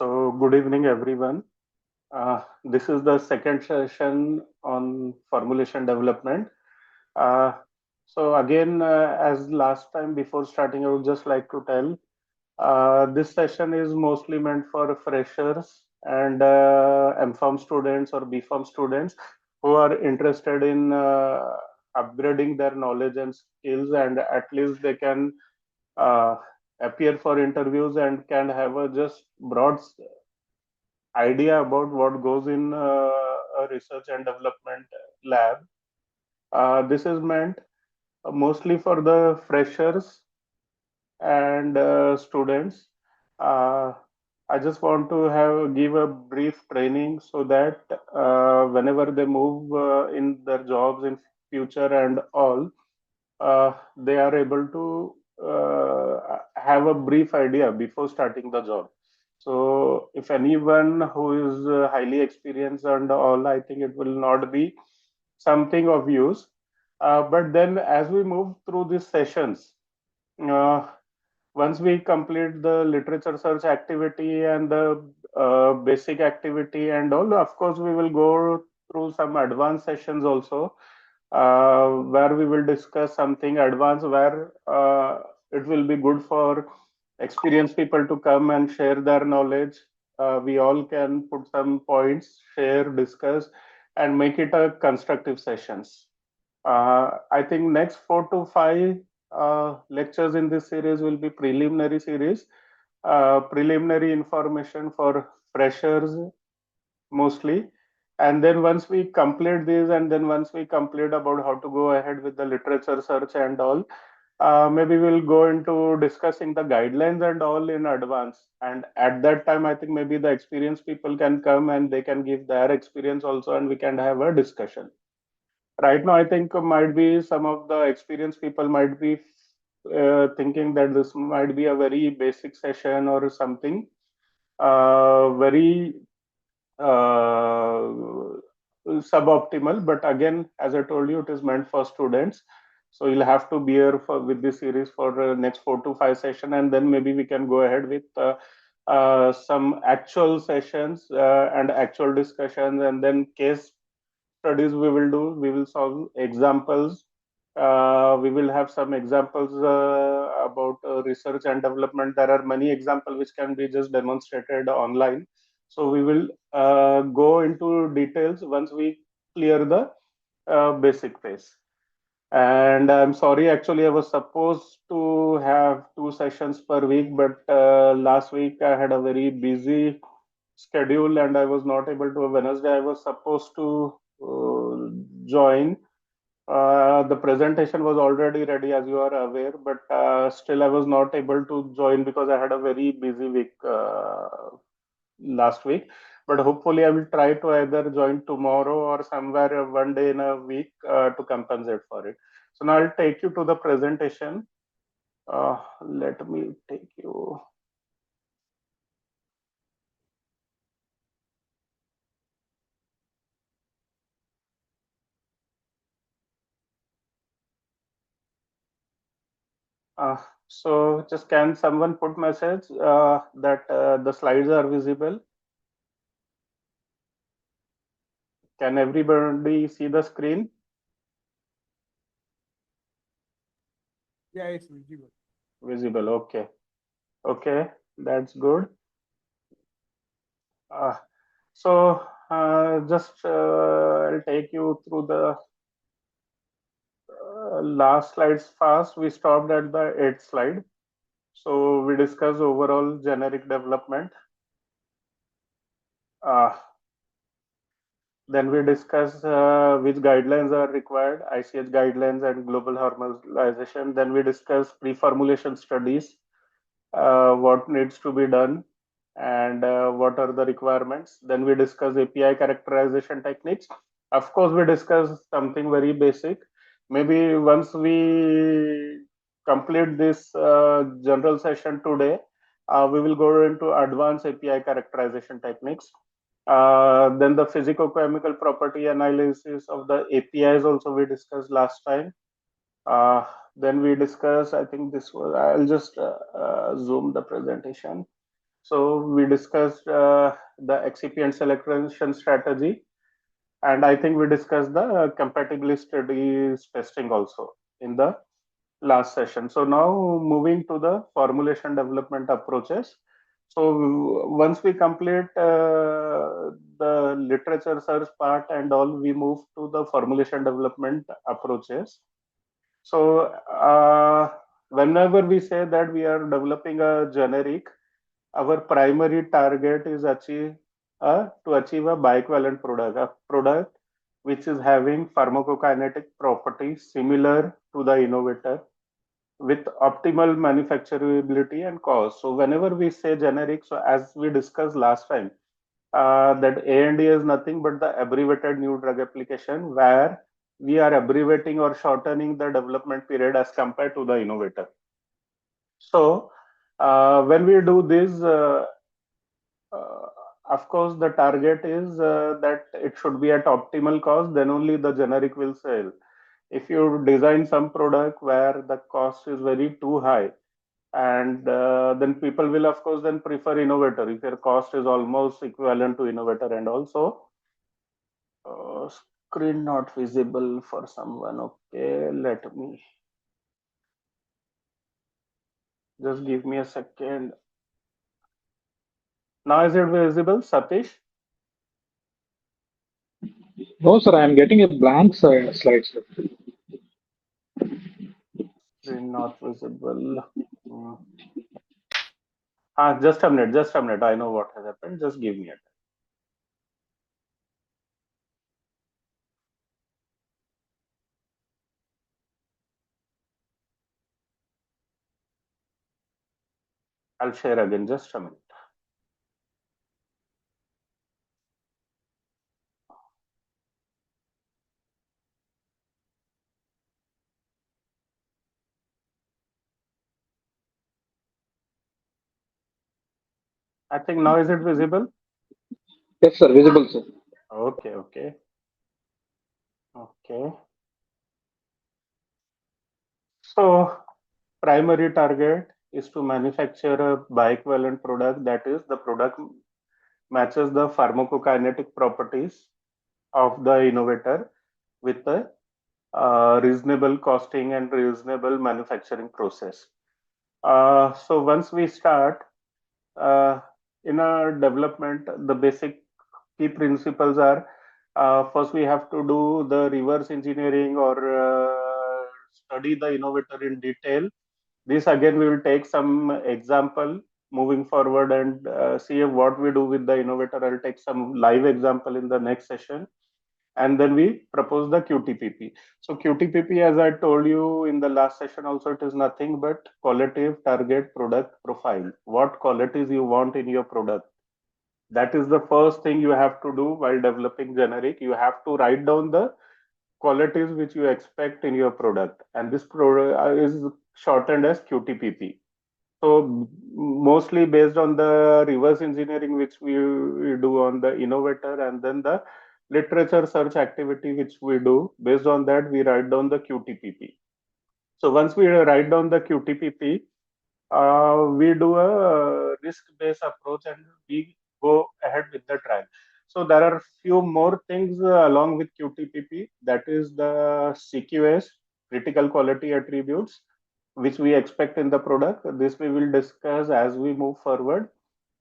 So, good evening, everyone. This is the second session on formulation development. Uh, as last time before starting, I would just like to tell this session is mostly meant for freshers and MFOM students or BFOM students who are interested in upgrading their knowledge and skills, and at least they can uh, appear for interviews and can have a just broad idea about what goes in a research and development lab. This is meant mostly for the freshers and students. Uh, I just want to give a brief training so that whenever they move in their jobs in future and all, they are able to have a brief idea before starting the job. So, if anyone who is highly experienced and all, I think it will not be something of use. But then, as we move through these sessions, uh, once we complete the literature search activity and the basic activity and all, of course, we will go through some advanced sessions also where we will discuss something advanced where it will be good for experienced people to come and share their knowledge. We all can put some points, share, discuss, and make it a constructive sessions. I think next 4 to 5 lectures in this series will be preliminary series, preliminary information for freshers mostly. And then once we complete these, and then once we complete about how to go ahead with the literature search and all, maybe we'll go into discussing the guidelines and all in advance. And at that time, I think maybe the experienced people can come and they can give their experience also, and we can have a discussion. Right now, I think might be some of the experienced people might be thinking that this might be a very basic session or something very uh, suboptimal. But again, as I told you, it is meant for students. So you'll have to bear with this series for the next 4 to 5 session, and then maybe we can go ahead with some actual sessions and actual discussions, and then case studies we will do. We will solve examples. We will have some examples about research and development. There are many examples which can be just demonstrated online. So we will go into details once we clear the basic phase. And I'm sorry, actually, I was supposed to have 2 sessions per week, but last week I had a very busy schedule and I was not able to. Wednesday, I was supposed to join. The presentation was already ready, as you are aware, but still I was not able to join because I had a very busy week last week. But hopefully, I will try to either join tomorrow or somewhere one day in a week to compensate for it. So now I'll take you to the presentation. Let me take you. Uh, so just can someone put message that the slides are visible? Can everybody see the screen? Yeah, it's visible. Visible. Okay. Okay. That's good. Uh, I'll take you through the last slides fast. We stopped at the 8th slide. So we discussed overall generic development. Uh, then we discuss which guidelines are required, ICH guidelines and global harmonization. Then we discuss pre-formulation studies, what needs to be done, and what are the requirements. Then we discuss API characterization techniques. Of course, we discuss something very basic. Maybe once we complete this general session today, we will go into advanced API characterization techniques. Then the physicochemical property analysis of the APIs also we discussed last time. Uh, then we discuss, I think this was, I'll just zoom the presentation. So we discussed the excipient selection strategy, and I think we discussed the compatibility studies testing also in the last session. So now moving to the formulation development approaches. So once we complete the literature search part and all, we move to the formulation development approaches. So whenever we say that we are developing a generic, our primary target is to achieve a bioequivalent product, a product which is having pharmacokinetic properties similar to the innovator with optimal manufacturability and cost. So whenever we say generic, so as we discussed last time, that ANDA is nothing but the abbreviated new drug application where we are abbreviating or shortening the development period as compared to the innovator. So when we do this, uh, of course, the target is that it should be at optimal cost, then only the generic will sell. If you design some product where the cost is very too high, and then people will of course then prefer innovator if your cost is almost equivalent to innovator. And also screen not visible for someone. Okay, let me just give me a second. Now is it visible, Satish? No, sir, I am getting a blank slide, sir. Screen not visible. Hmm. Just a minute, I know what has happened, just give me a. I'll share again, just a minute. I think now is it visible? Yes, sir, visible, sir. Okay, okay, okay. So primary target is to manufacture a bioequivalent product, that is the product matches the pharmacokinetic properties of the innovator with a reasonable costing and reasonable manufacturing process. So once we start uh, in our development, the basic key principles are first we have to do the reverse engineering or study the innovator in detail. This again we will take some example moving forward and see what we do with the innovator. I'll take some live example in the next session, and then we propose the QTPP. So QTPP, as I told you in the last session also, it is nothing but qualitative target product profile. What qualities you want in your product. That is the first thing you have to do while developing generic. You have to write down the qualities which you expect in your product, and this is shortened as QTPP. So mostly based on the reverse engineering which we do on the innovator, and then the literature search activity which we do, based on that we write down the QTPP. So once we write down the QTPP, we do a risk-based approach and we go ahead with the trial. So there are few more things along with QTPP, that is the CQS, critical quality attributes, which we expect in the product. This we will discuss as we move forward.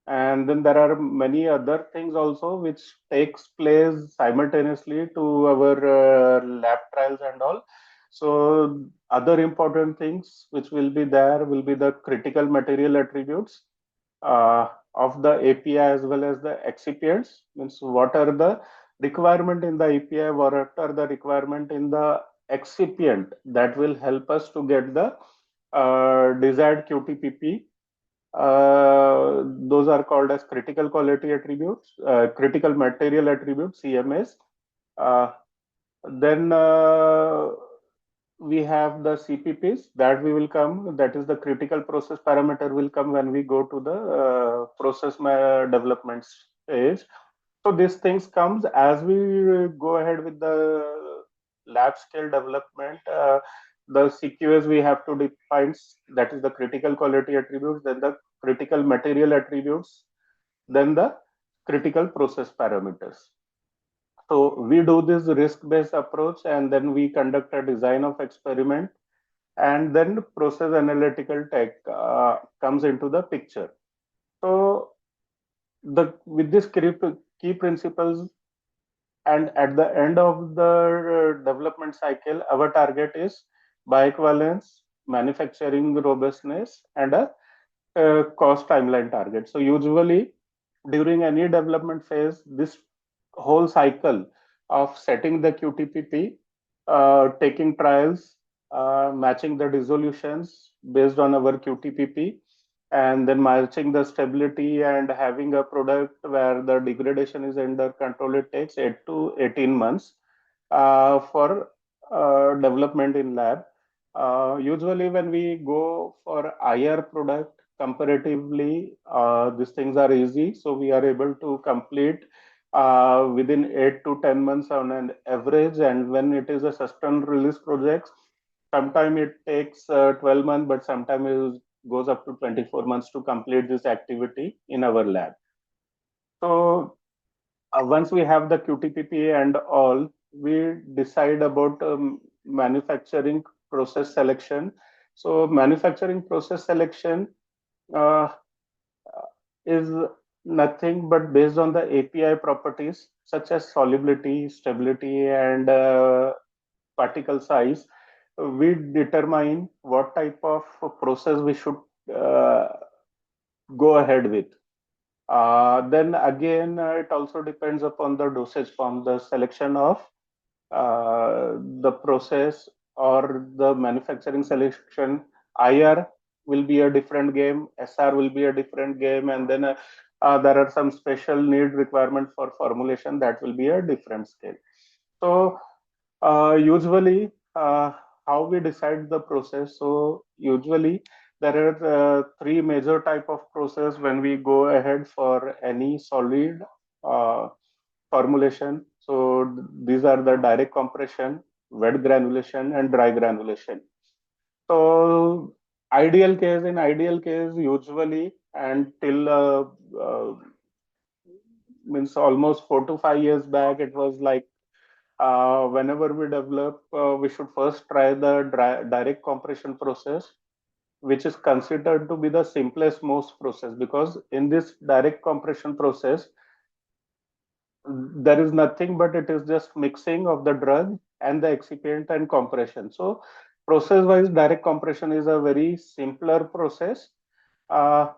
And then there are many other things also which takes place simultaneously to our lab trials and all. So other important things which will be there will be the critical material attributes of the API as well as the excipients. Means what are the requirement in the API, what are the requirement in the excipient that will help us to get the desired QTPP. Those are called as critical quality attributes, critical material attributes, CMS. Uh, then we have the CPPs that we will come, that is the critical process parameter will come when we go to the process development stage. So these things comes as we go ahead with the lab scale development. the CQs we have to define, that is the critical quality attributes, then the critical material attributes, then the critical process parameters. So we do this risk-based approach, and then we conduct a design of experiment, and then process analytical tech comes into the picture. So with these key principles, and at the end of the development cycle, our target is bioequivalence, manufacturing robustness, and a cost timeline target. So usually during any development phase, this whole cycle of setting the QTPP, taking trials, matching the resolutions based on our QTPP, and then matching the stability and having a product where the degradation is under control, it takes 8 to 18 months for development in lab. Usually when we go for IR product, comparatively, these things are easy. So we are able to complete within 8 to 10 months on an average. And when it is a sustained release project, sometimes it takes 12 months, but sometimes it goes up to 24 months to complete this activity in our lab. So once we have the QTPP and all, we decide about manufacturing process selection. So manufacturing process selection uh, is nothing but based on the API properties such as solubility, stability, and particle size. We determine what type of process we should uh, go ahead with. Then again, it also depends upon the dosage form, the selection of the process or the manufacturing selection. IR will be a different game, SR will be a different game, and then there are some special need requirement for formulation that will be a different scale. So usually, how we decide the process. So usually there are three major type of process when we go ahead for any solid formulation. So these are the direct compression, wet granulation, and dry granulation. So ideal case, usually until means almost 4 to 5 years back, it was like whenever we develop, we should first try the direct compression process, which is considered to be the simplest most process, because in this direct compression process, there is nothing but it is just mixing of the drug and the excipient and compression. So process wise, direct compression is a very simpler process. Uh,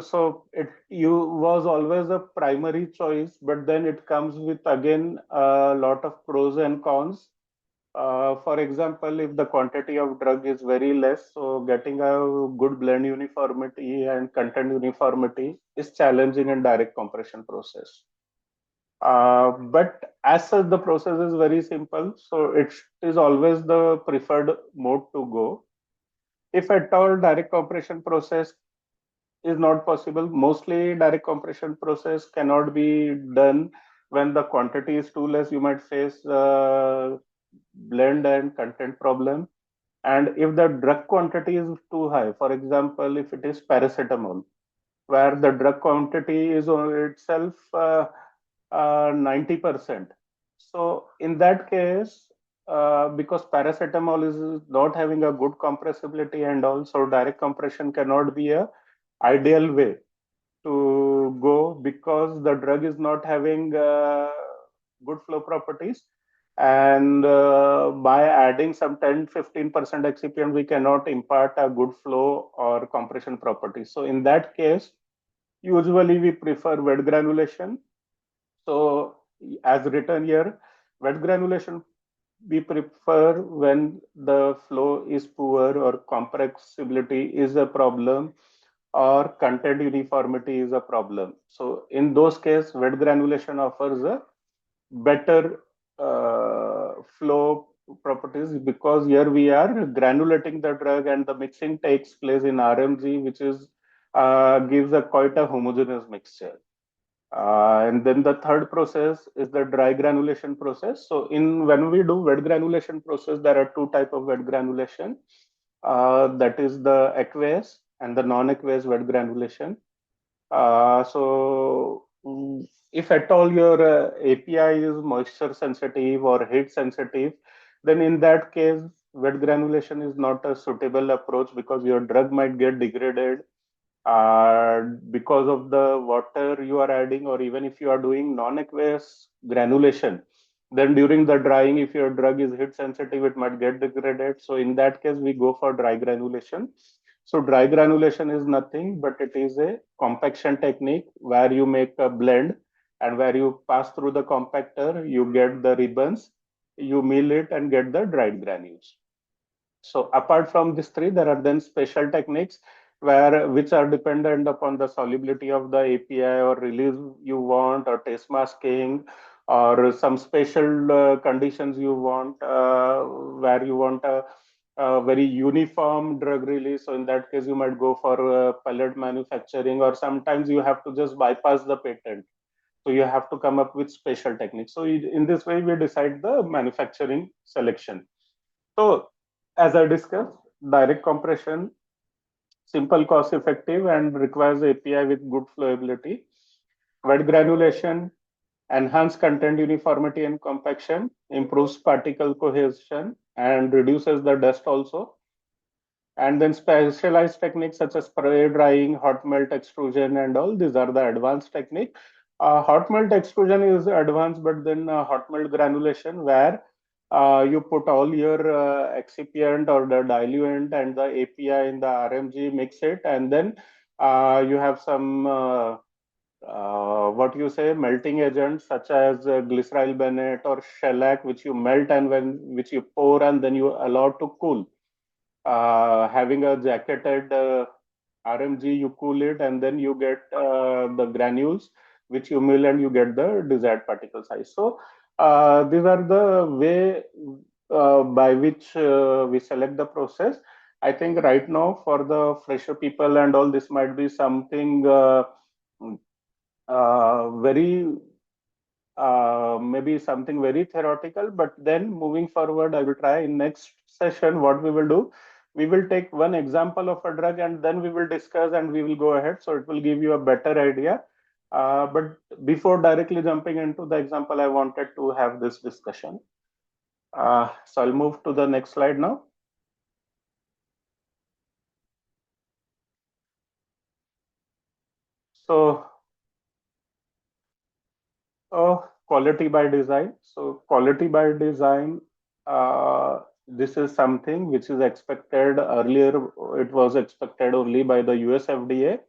so it you was always a primary choice, but then it comes with again a lot of pros and cons. For example, if the quantity of drug is very less, so getting a good blend uniformity and content uniformity is challenging in direct compression process. But as such, the process is very simple, so it is always the preferred mode to go. If at all direct compression process is not possible, mostly direct compression process cannot be done when the quantity is too less. You might face blend and content problem. And if the drug quantity is too high, for example, if it is paracetamol, where the drug quantity is on itself 90%. So in that case, because paracetamol is not having a good compressibility, and also direct compression cannot be a ideal way to go, because the drug is not having good flow properties, and by adding some 10-15% excipient, we cannot impart a good flow or compression properties. So in that case, usually we prefer wet granulation. So as written here, wet granulation we prefer when the flow is poor or compressibility is a problem or content uniformity is a problem. So in those cases, wet granulation offers a better flow properties, because here we are granulating the drug and the mixing takes place in RMG, which is gives a quite a homogeneous mixture. And then the third process is the dry granulation process. So when we do wet granulation process, there are two type of wet granulation. That is the aqueous and the non-aqueous wet granulation. If at all your API is moisture sensitive or heat sensitive, then in that case, wet granulation is not a suitable approach because your drug might get degraded because of the water you are adding, or even if you are doing non-aqueous granulation, then during the drying, if your drug is heat sensitive, it might get degraded. So in that case, we go for dry granulation. So dry granulation is nothing, but it is a compaction technique where you make a blend and where you pass through the compactor, you get the ribbons, you mill it and get the dried granules. So apart from these three, there are then special techniques which are dependent upon the solubility of the API or release you want, or taste masking, or some special conditions you want, where you want a very uniform drug release. So in that case, you might go for pellet manufacturing, or sometimes you have to just bypass the patent. So you have to come up with special techniques. So in this way, we decide the manufacturing selection. So as I discussed, direct compression, simple, cost effective, and requires API with good flowability. Wet granulation, enhance content uniformity and compaction, improves particle cohesion, and reduces the dust also. And then specialized techniques such as spray drying, hot melt extrusion, and all these are the advanced technique. Hot melt extrusion is advanced, but then hot melt granulation, where you put all your excipient or the diluent and the API in the RMG, mix it, and then you have some what you say melting agents such as glyceryl bennett or shellac, which you melt and which you pour and then you allow to cool. Having a jacketed RMG, you cool it, and then you get the granules, which you mill and you get the desired particle size. So these are the way by which we select the process. I think right now for the fresher people and all, this might be something very maybe something very theoretical, but then moving forward, I will try in next session what we will do. We will take one example of a drug and then we will discuss and we will go ahead. So it will give you a better idea. But before directly jumping into the example, I wanted to have this discussion. So I'll move to the next slide now. So quality by design. So quality by design, this is something which is expected earlier. It was expected only by the US FDA.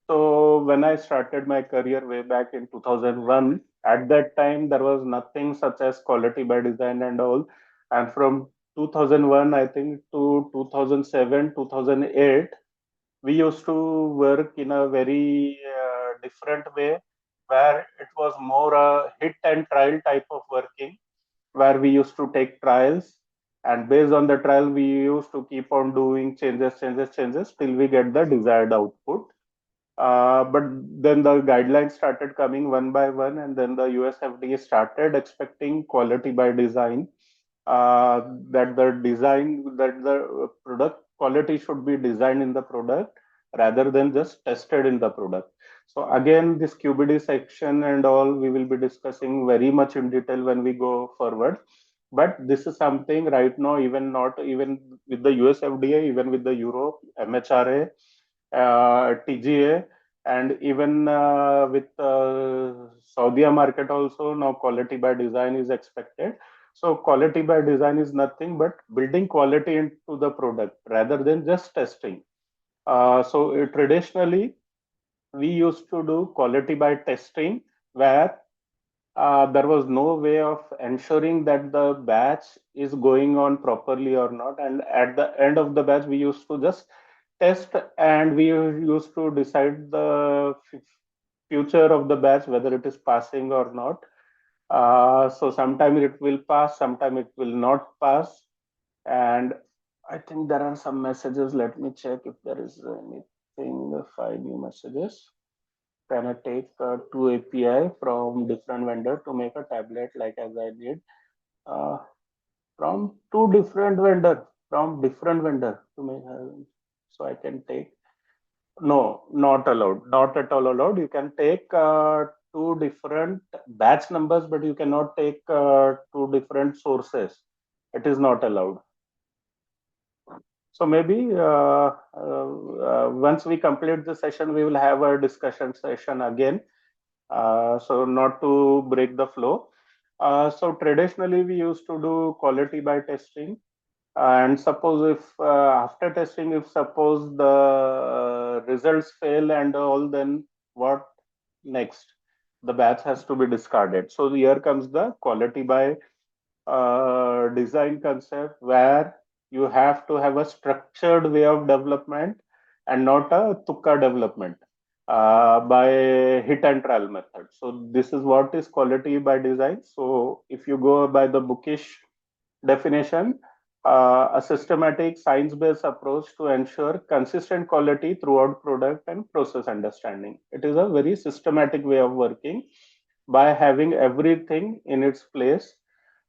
So when I started my career way back in 2001, at that time there was nothing such as quality by design and all. And from 2001, I think to 2007, 2008, we used to work in a very different way, where it was more a hit and trial type of working, where we used to take trials, and based on the trial we used to keep on doing changes till we get the desired output. But then the guidelines started coming one by one, and then the US FDA started expecting quality by design, that the product quality should be designed in the product rather than just tested in the product. So again, this QBD section and all we will be discussing very much in detail when we go forward. But this is something right now, even not even with the US FDA, even with the Europe, MHRA, TGA, and even with Saudi market also, now quality by design is expected. So quality by design is nothing but building quality into the product rather than just testing. Traditionally, we used to do quality by testing, where there was no way of ensuring that the batch is going on properly or not. And at the end of the batch, we used to just test and we used to decide the future of the batch, whether it is passing or not. So sometimes it will pass, sometimes it will not pass. And I think there are some messages. Let me check if there is anything, 5 new messages. can I take two API from different vendor to make a tablet like as I did uh, from two different vendor to make. So I can take no, not allowed, not at all allowed. You can take two different batch numbers, but you cannot take two different sources. It is not allowed. So maybe once we complete the session, we will have a discussion session again. So not to break the flow. So traditionally, we used to do quality by testing. And suppose if after testing, if suppose the results fail and all, then what next? The batch has to be discarded. So here comes the quality by design concept where you have to have a structured way of development and not a tukka development by hit and trial method. So this is what is quality by design. So if you go by the bookish definition, a systematic science-based approach to ensure consistent quality throughout product and process understanding. It is a very systematic way of working by having everything in its place.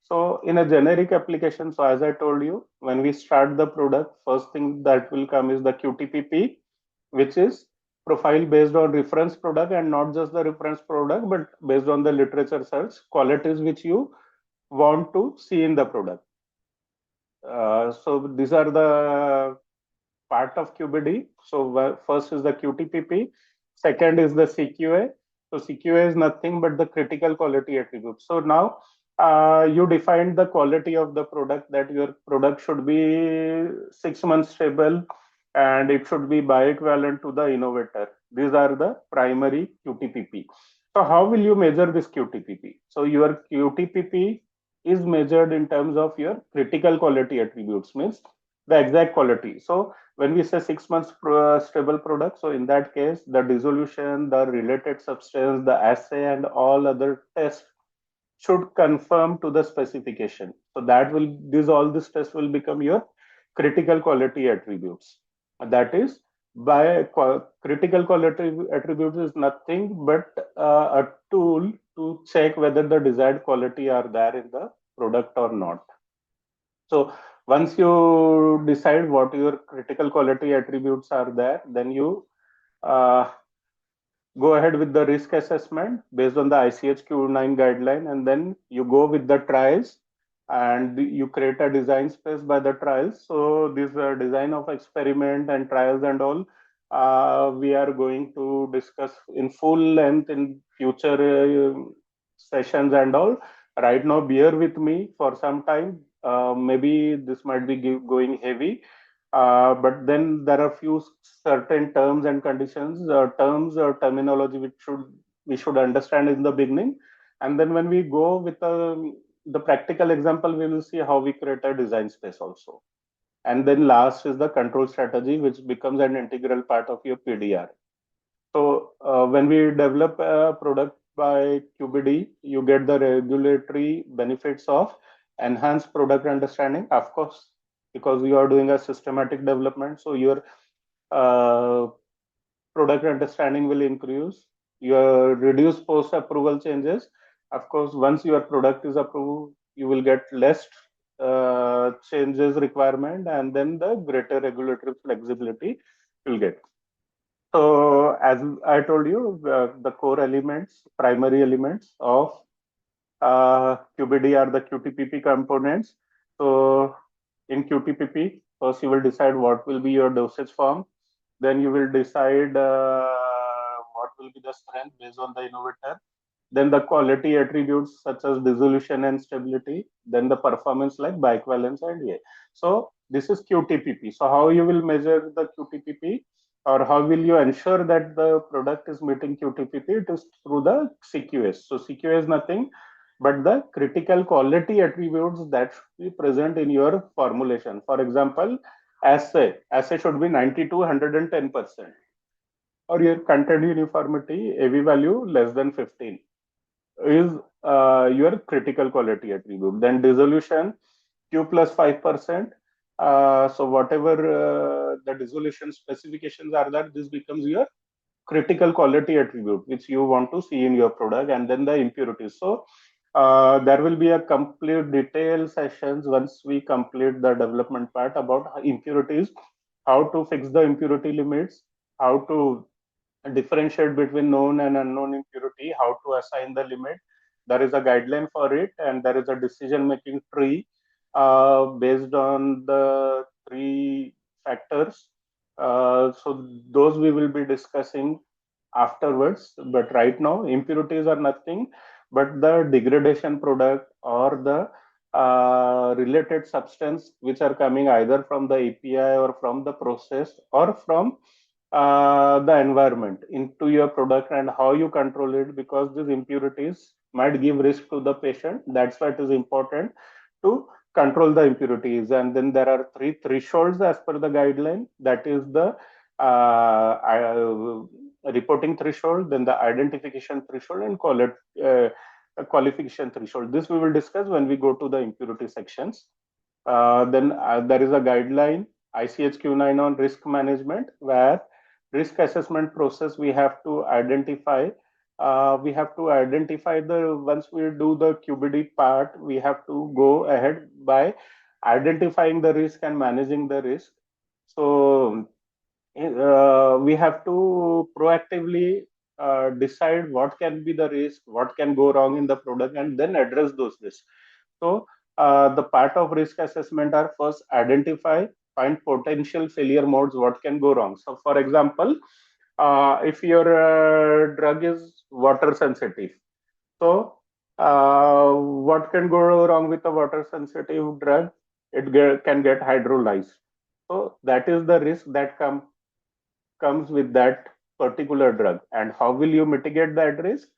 So in a generic application, so as I told you, when we start the product, first thing that will come is the QTPP, which is profile based on reference product, and not just the reference product, but based on the literature search qualities which you want to see in the product. So these are the part of QBD. So first is the QTPP, second is the CQA. So CQA is nothing but the critical quality attribute. So now you defined the quality of the product, that your product should be 6 months stable and it should be bioequivalent to the innovator. These are the primary QTPP. So how will you measure this QTPP? So your QTPP is measured in terms of your critical quality attributes, means the exact quality. So when we say 6 months stable product, so in that case, the dissolution, the related substance, the assay, and all other tests should conform to the specification. So that will, all these tests will become your critical quality attributes. That is, by critical quality attributes is nothing but a tool to check whether the desired quality are there in the product or not. So once you decide what your critical quality attributes are there, then you uh, go ahead with the risk assessment based on the ICH-Q9 guideline, and then you go with the trials and you create a design space by the trials. So this design of experiment and trials and all, we are going to discuss in full length in future sessions and all. Right now, bear with me for some time. Maybe this might be going heavy, but then there are few certain terms and conditions, terms or terminology which we should understand in the beginning, and then when we go with the practical example, we will see how we create a design space also. And then last is the control strategy, which becomes an integral part of your PDR. So when we develop a product by QBD, you get the regulatory benefits of enhanced product understanding, of course, because you are doing a systematic development. So your uh, product understanding will increase. Your reduce post approval changes. Of course, once your product is approved, you will get less changes requirement, and then the greater regulatory flexibility you'll get. So as I told you, the core elements, primary elements of QBD are the QTPP components. So in QTPP, first you will decide what will be your dosage form. Then you will decide what will be the strength based on the innovator. Then the quality attributes such as dissolution and stability. Then the performance like bioequivalence and A. So this is QTPP. So how you will measure the QTPP, or how will you ensure that the product is meeting QTPP? It is through the CQS. So CQS is nothing but the critical quality attributes that should be present in your formulation. For example, assay should be 90 to 110%, or your content uniformity AV value less than 15 is your critical quality attribute. Then dissolution Q plus 5%. So whatever the dissolution specifications are there, this becomes your critical quality attribute which you want to see in your product, and then the impurities. So there will be a complete detailed sessions once we complete the development part about impurities, how to fix the impurity limits, how to differentiate between known and unknown impurity, how to assign the limit. There is a guideline for it, and there is a decision making tree based on the three factors. So those we will be discussing afterwards. But right now, impurities are nothing but the degradation product or the related substance which are coming either from the API or from the process or from the environment into your product, and how you control it, because these impurities might give risk to the patient. That's why it is important to control the impurities. And then there are three thresholds as per the guideline. That is the reporting threshold, then the identification threshold, and qualification threshold. This we will discuss when we go to the impurity sections. Then there is a guideline ICH-Q9 on risk management, where risk assessment process we have to identify. The once we do the QBD part, we have to go ahead by identifying the risk and managing the risk. So we have to proactively decide what can be the risk, what can go wrong in the product, and then address those risks. So the part of risk assessment are first identify, find potential failure modes, what can go wrong. So for example, if your drug is water sensitive, so what can go wrong with a water sensitive drug? Can get hydrolyzed. So that is the risk that comes with that particular drug. And how will you mitigate that risk?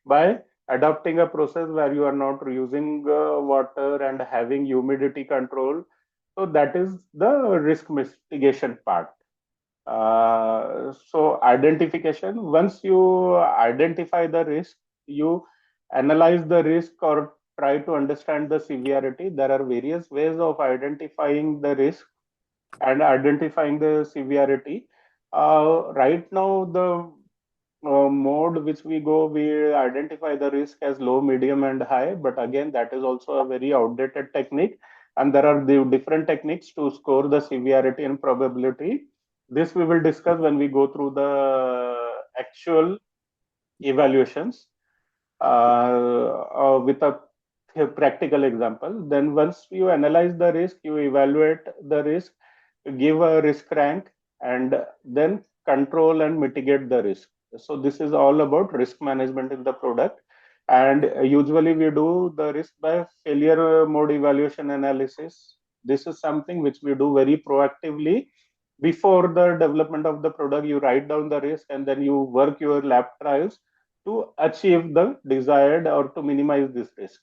By adopting a process where you are not using water and having humidity control. So that is the risk mitigation part. So identification, once you identify the risk, you analyze the risk or try to understand the severity. There are various ways of identifying the risk and identifying the severity. Right now, the mode which we go, we identify the risk as low, medium, and high. But again, that is also a very outdated technique. And there are the different techniques to score the severity and probability. This we will discuss when we go through the actual evaluations with a practical example. Then once you analyze the risk, you evaluate the risk, give a risk rank, and then control and mitigate the risk. So this is all about risk management in the product. And usually we do the risk by failure mode evaluation analysis. This is something which we do very proactively before the development of the product. You write down the risk and then you work your lab trials to achieve the desired or to minimize this risk.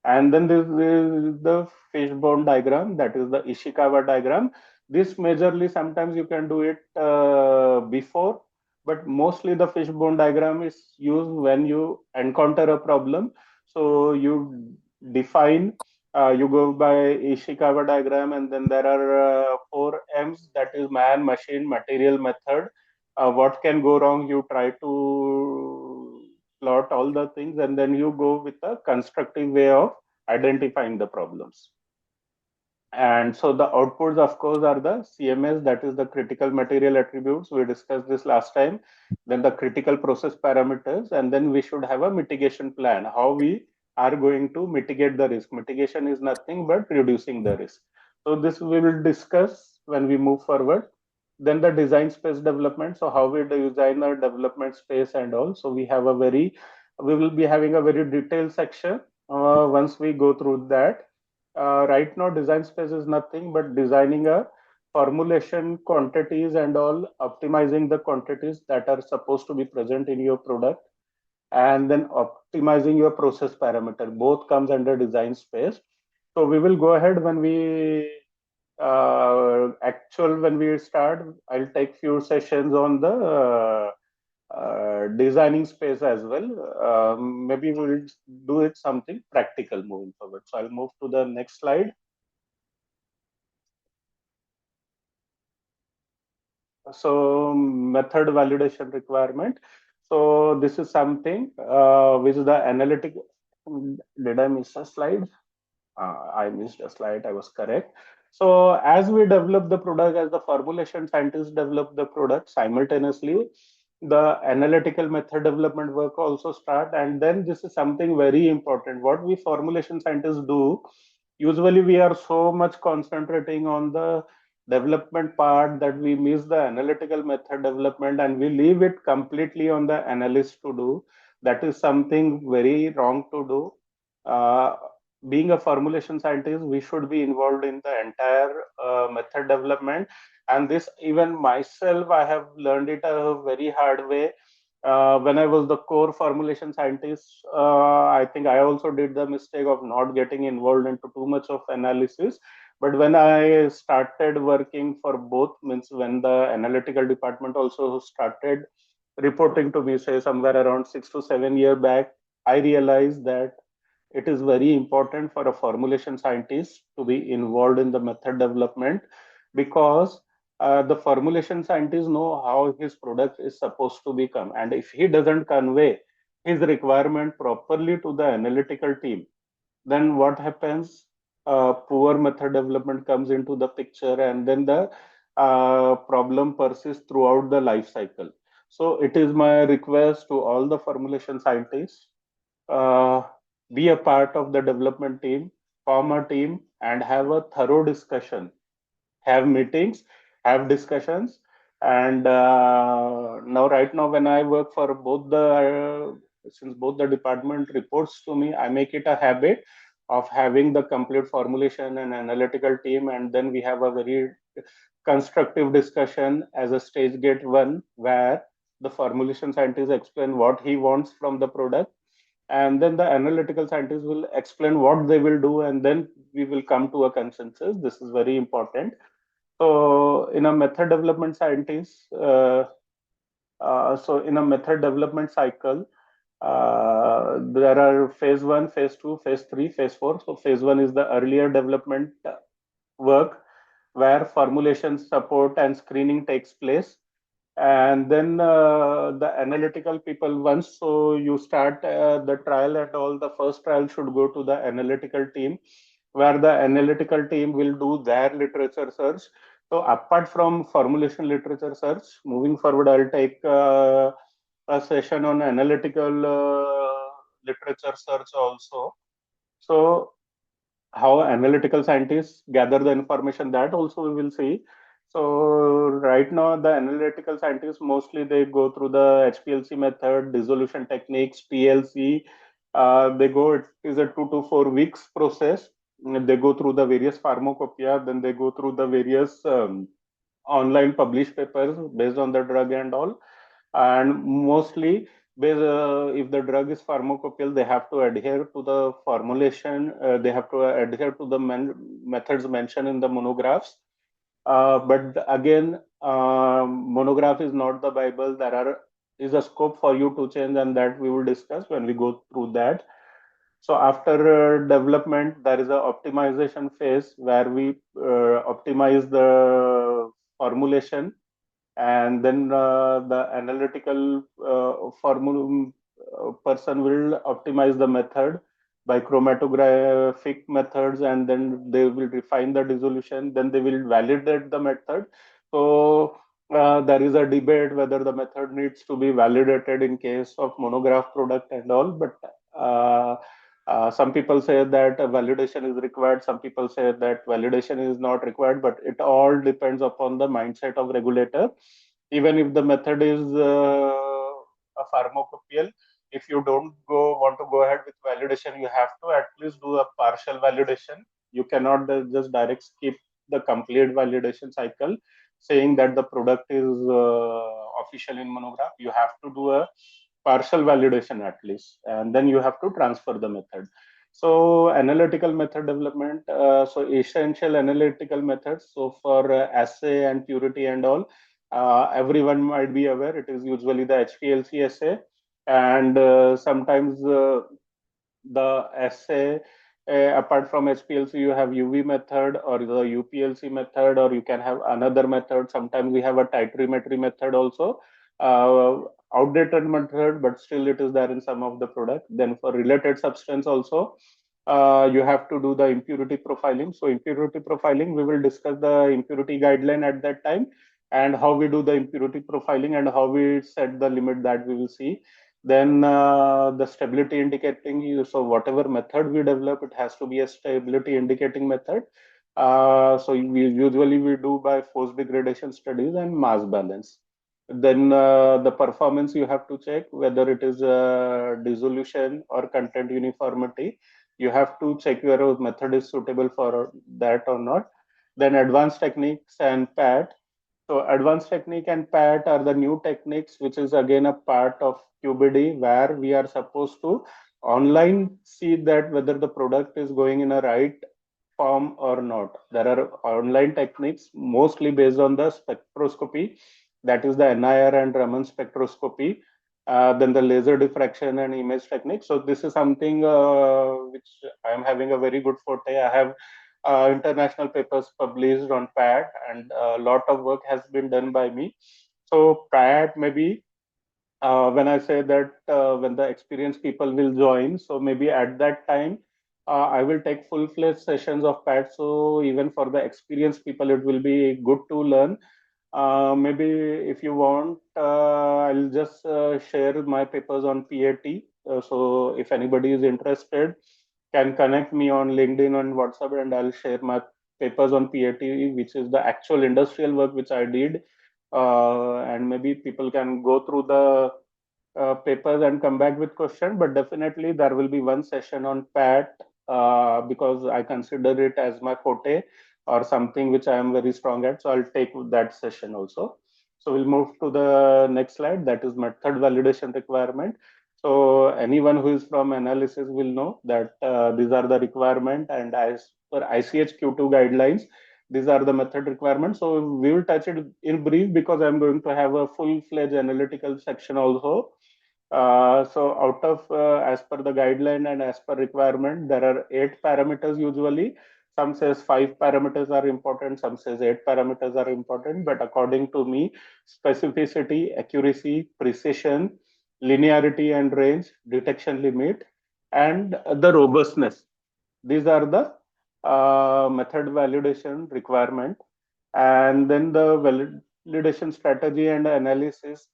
And then this is the fishbone diagram, that is the Ishikawa diagram. This majorly sometimes you can do it before, but mostly the fishbone diagram is used when you encounter a problem. So you define, you go by Ishikawa diagram, and then there are four M's, that is man, machine, material, method. What can go wrong? You try to plot all the things, and then you go with a constructive way of identifying the problems. And so the outputs, of course, are the CMS, that is the critical material attributes. We discussed this last time. Then the critical process parameters, and then we should have a mitigation plan, how we are going to mitigate the risk. Mitigation is nothing but reducing the risk. So this we will discuss when we move forward. Then the design space development. So how we design our development space and all. So we will be having a very detailed section once we go through that. Right now, design space is nothing but designing a formulation quantities and all, optimizing the quantities that are supposed to be present in your product, and then optimizing your process parameter. Both comes under design space. So we will go ahead when we when we start. I'll take few sessions on the designing space as well. Maybe we'll do it something practical moving forward. So I'll move to the next slide. So method validation requirement. So this is something which the analytic. Did I miss a slide? I missed a slide. I was correct. So as we develop the product, as the formulation scientists develop the product simultaneously, the analytical method development work also start. And then this is something very important. What we formulation scientists do, usually we are so much concentrating on the development part that we miss the analytical method development and we leave it completely on the analyst to do. That is something very wrong to do. Being a formulation scientist, we should be involved in the entire method development. And this, even myself, I have learned it a very hard way. When I was the core formulation scientist, I think I also did the mistake of not getting involved into too much of analysis. But when I started working for both, means when the analytical department also started reporting to me, say somewhere around 6 to 7 years back, I realized that it is very important for a formulation scientist to be involved in the method development because the formulation scientist know how his product is supposed to become, and if he doesn't convey his requirement properly to the analytical team, then what happens? Poor method development comes into the picture, and then the problem persists throughout the life cycle. So it is my request to all the formulation scientists, uh, be a part of the development team, form a team, and have a thorough discussion, have meetings, have discussions. And now, right now, when I work for both since both the department reports to me, I make it a habit of having the complete formulation and analytical team, and then we have a very constructive discussion as a stage gate one, where the formulation scientist explain what he wants from the product, and then the analytical scientists will explain what they will do, and then we will come to a consensus. This is very important. So in a method development scientist, so in a method development cycle, there are phase one, phase two, phase three, phase four. So phase one is the earlier development work where formulation support and screening takes place. And then the analytical people, once so you start the trial and all, the first trial should go to the analytical team, where the analytical team will do their literature search. So apart from formulation literature search, moving forward, I'll take a session on analytical literature search also. So how analytical scientists gather the information, that also we will see. So right now the analytical scientists mostly they go through the HPLC method, dissolution techniques, PLC. They go, it is a 2 to 4 weeks process. They go through the various pharmacopoeia, then they go through the various online published papers based on the drug and all. And mostly if the drug is pharmacopoeial, they have to adhere to the formulation, they have to adhere to the methods mentioned in the monographs. But again, monograph is not the Bible. There is a scope for you to change, and that we will discuss when we go through that. So after development, there is a optimization phase where we optimize the formulation, and then the analytical formula person will optimize the method by chromatographic methods, and then they will refine the dissolution, then they will validate the method. So there is a debate whether the method needs to be validated in case of monograph product and all, but uh, some people say that validation is required, some people say that validation is not required, but it all depends upon the mindset of regulator. Even if the method is a pharmacopoeial, if you don't want to go ahead with validation, you have to at least do a partial validation. You cannot just direct skip the complete validation cycle saying that the product is official in monograph. You have to do a partial validation at least, and then you have to transfer the method. So analytical method development, so essential analytical methods. So for assay and purity and all, everyone might be aware it is usually the HPLC assay, and sometimes the assay apart from HPLC, you have UV method or the UPLC method, or you can have another method. Sometimes we have a titrimetry method also, uh, outdated method, but still it is there in some of the product. Then for related substance also, you have to do the impurity profiling. So impurity profiling, we will discuss the impurity guideline at that time, and how we do the impurity profiling and how we set the limit, that we will see. Then the stability indicating, so whatever method we develop, it has to be a stability indicating method. So we do by force degradation studies and mass balance. Then the performance, you have to check whether it is dissolution or content uniformity. You have to check whether method is suitable for that or not. Then advanced techniques and PAT. So advanced technique and PAT are the new techniques, which is again a part of QBD, where we are supposed to online see that whether the product is going in a right form or not. There are online techniques mostly based on the spectroscopy, that is the NIR and Raman spectroscopy, then the laser diffraction and image technique. So this is something which I am having a very good forte. I have international papers published on PAT, and a lot of work has been done by me. So PAT maybe when I say that when the experienced people will join, so maybe at that time I will take full-fledged sessions of PAT. So even for the experienced people, it will be good to learn. Maybe if you want, I'll just share my papers on PAT. So if anybody is interested, can connect me on LinkedIn and WhatsApp, and I'll share my papers on PAT, which is the actual industrial work which I did. And maybe people can go through the papers and come back with question. But definitely there will be one session on PAT, because I consider it as my forte or something which I am very strong at. So I'll take that session also. So we'll move to the next slide, that is method validation requirement. So anyone who is from analysis will know that these are the requirement, and as per ICH Q2 guidelines, these are the method requirements. So we will touch it in brief because I'm going to have a full-fledged analytical section also. So out of, as per the guideline and as per requirement, there are 8 parameters usually. Some says 5 parameters are important, some says 8 parameters are important. But according to me, specificity, accuracy, precision, linearity and range, detection limit, and the robustness. These are the method validation requirement. And then the validation strategy and analysis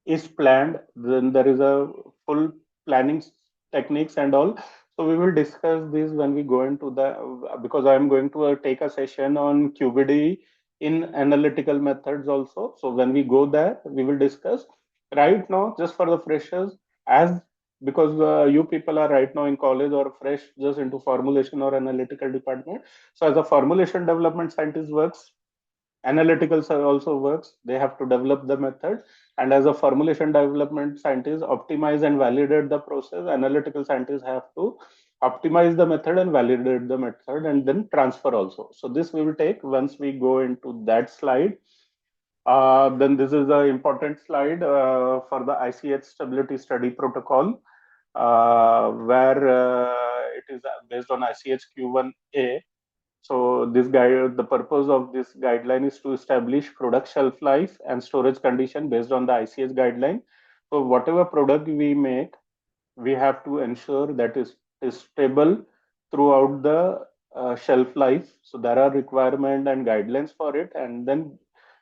is planned. Then there is a full planning techniques and all. So we will discuss this when we go into the, because I am going to take a session on QBD in analytical methods also. So when we go there, we will discuss. Right now, just for the freshers, as because you people are right now in college or fresh just into formulation or analytical department. So as a formulation development scientist works, analytical also works. They have to develop the method, and as a formulation development scientist, optimize and validate the process. Analytical scientists have to optimize the method and validate the method, and then transfer also. So this we will take once we go into that slide. Then this is an important slide for the ICH stability study protocol, where it is based on ICH Q1A. So this guide, the purpose of this guideline is to establish product shelf life and storage condition based on the ICH guideline. So whatever product we make, we have to ensure that is stable throughout the shelf life. So there are requirement and guidelines for it, and then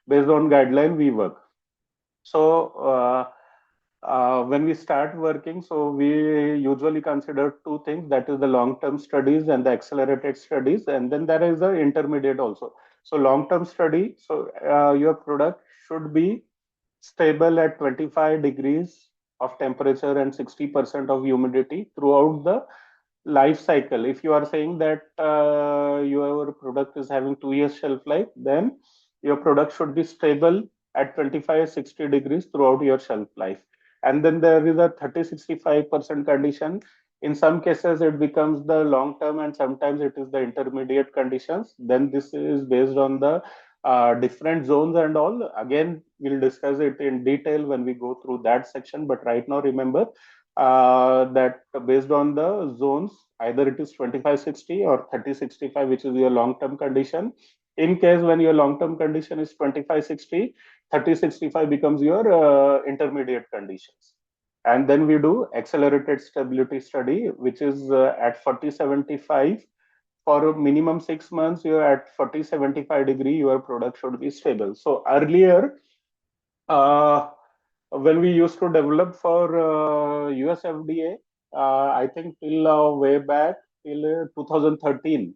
based on guideline we work. So when we start working, so we usually consider two things, that is the long-term studies and the accelerated studies, and then there is the intermediate also. So long-term study, so your product should be stable at 25 degrees of temperature and 60% of humidity throughout the life cycle. If you are saying that your product is having 2 years shelf life, then your product should be stable at 25-60 degrees throughout your shelf life. And then there is a 30-65% condition. In some cases it becomes the long term, and sometimes it is the intermediate conditions. Then this is based on the different zones and all. Again, we'll discuss it in detail when we go through that section, but right now remember, that based on the zones, either it is 2560 or 3065, which is your long-term condition. In case when your long-term condition is 2560, 3065 becomes your intermediate conditions. And then we do accelerated stability study, which is at 4075. For minimum 6 months, you're at 4075 degree, your product should be stable. So earlier, uh, when we used to develop for US FDA, I think till way back till 2013,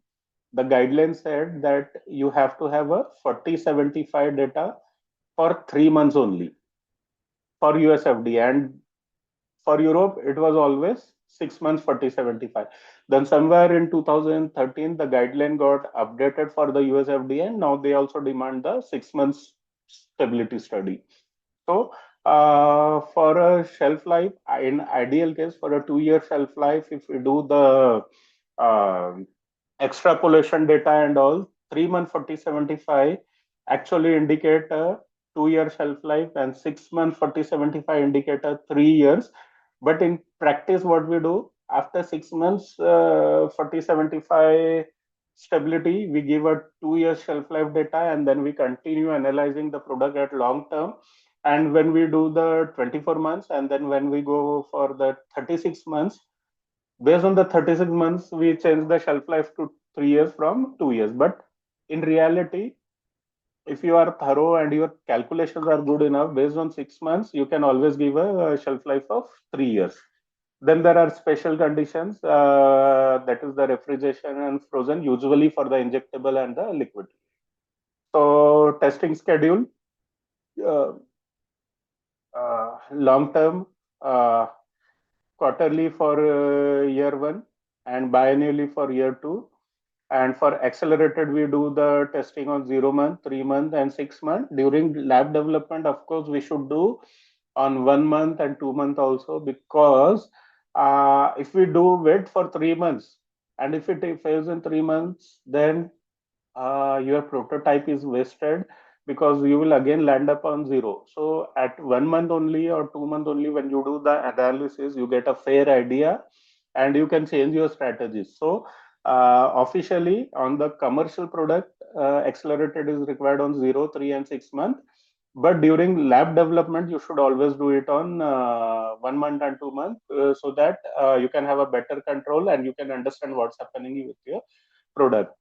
the guidelines said that you have to have a 4075 data for 3 months only for US FDA, and for Europe, it was always 6 months, 4075. Then somewhere in 2013, the guideline got updated for the US FDA, and now they also demand the 6 months stability study. So for a shelf life, in ideal case, for a 2 year shelf life, if we do the uh, extrapolation data and all, 3 month 4075 actually indicate a 2 year shelf life, and 6 month 4075 indicate a 3 years. But in practice, what we do after 6 months 4075 stability, we give a 2 year shelf life data, and then we continue analyzing the product at long term. And when we do the 24 months, and then when we go for the 36 months, based on the 36 months, we change the shelf life to 3 years from 2 years. But in reality, if you are thorough and your calculations are good enough, based on 6 months, you can always give a shelf life of 3 years. Then there are special conditions, that is the refrigeration and frozen, usually for the injectable and the liquid. So testing schedule, uh, long term, quarterly for year one, and biannually for year two. And for accelerated, we do the testing on 0 month, 3 month, and 6 month. During lab development, of course, we should do on 1 month and 2 month also, because if we do wait for 3 months, and if it fails in 3 months, then your prototype is wasted, because you will again land up on zero. So at 1 month only or 2 month only, when you do the analysis, you get a fair idea, and you can change your strategies. So officially on the commercial product, accelerated is required on 0, 3, and 6 month. But during lab development, you should always do it on 1 month and 2 month, so that you can have a better control and you can understand what's happening with your product.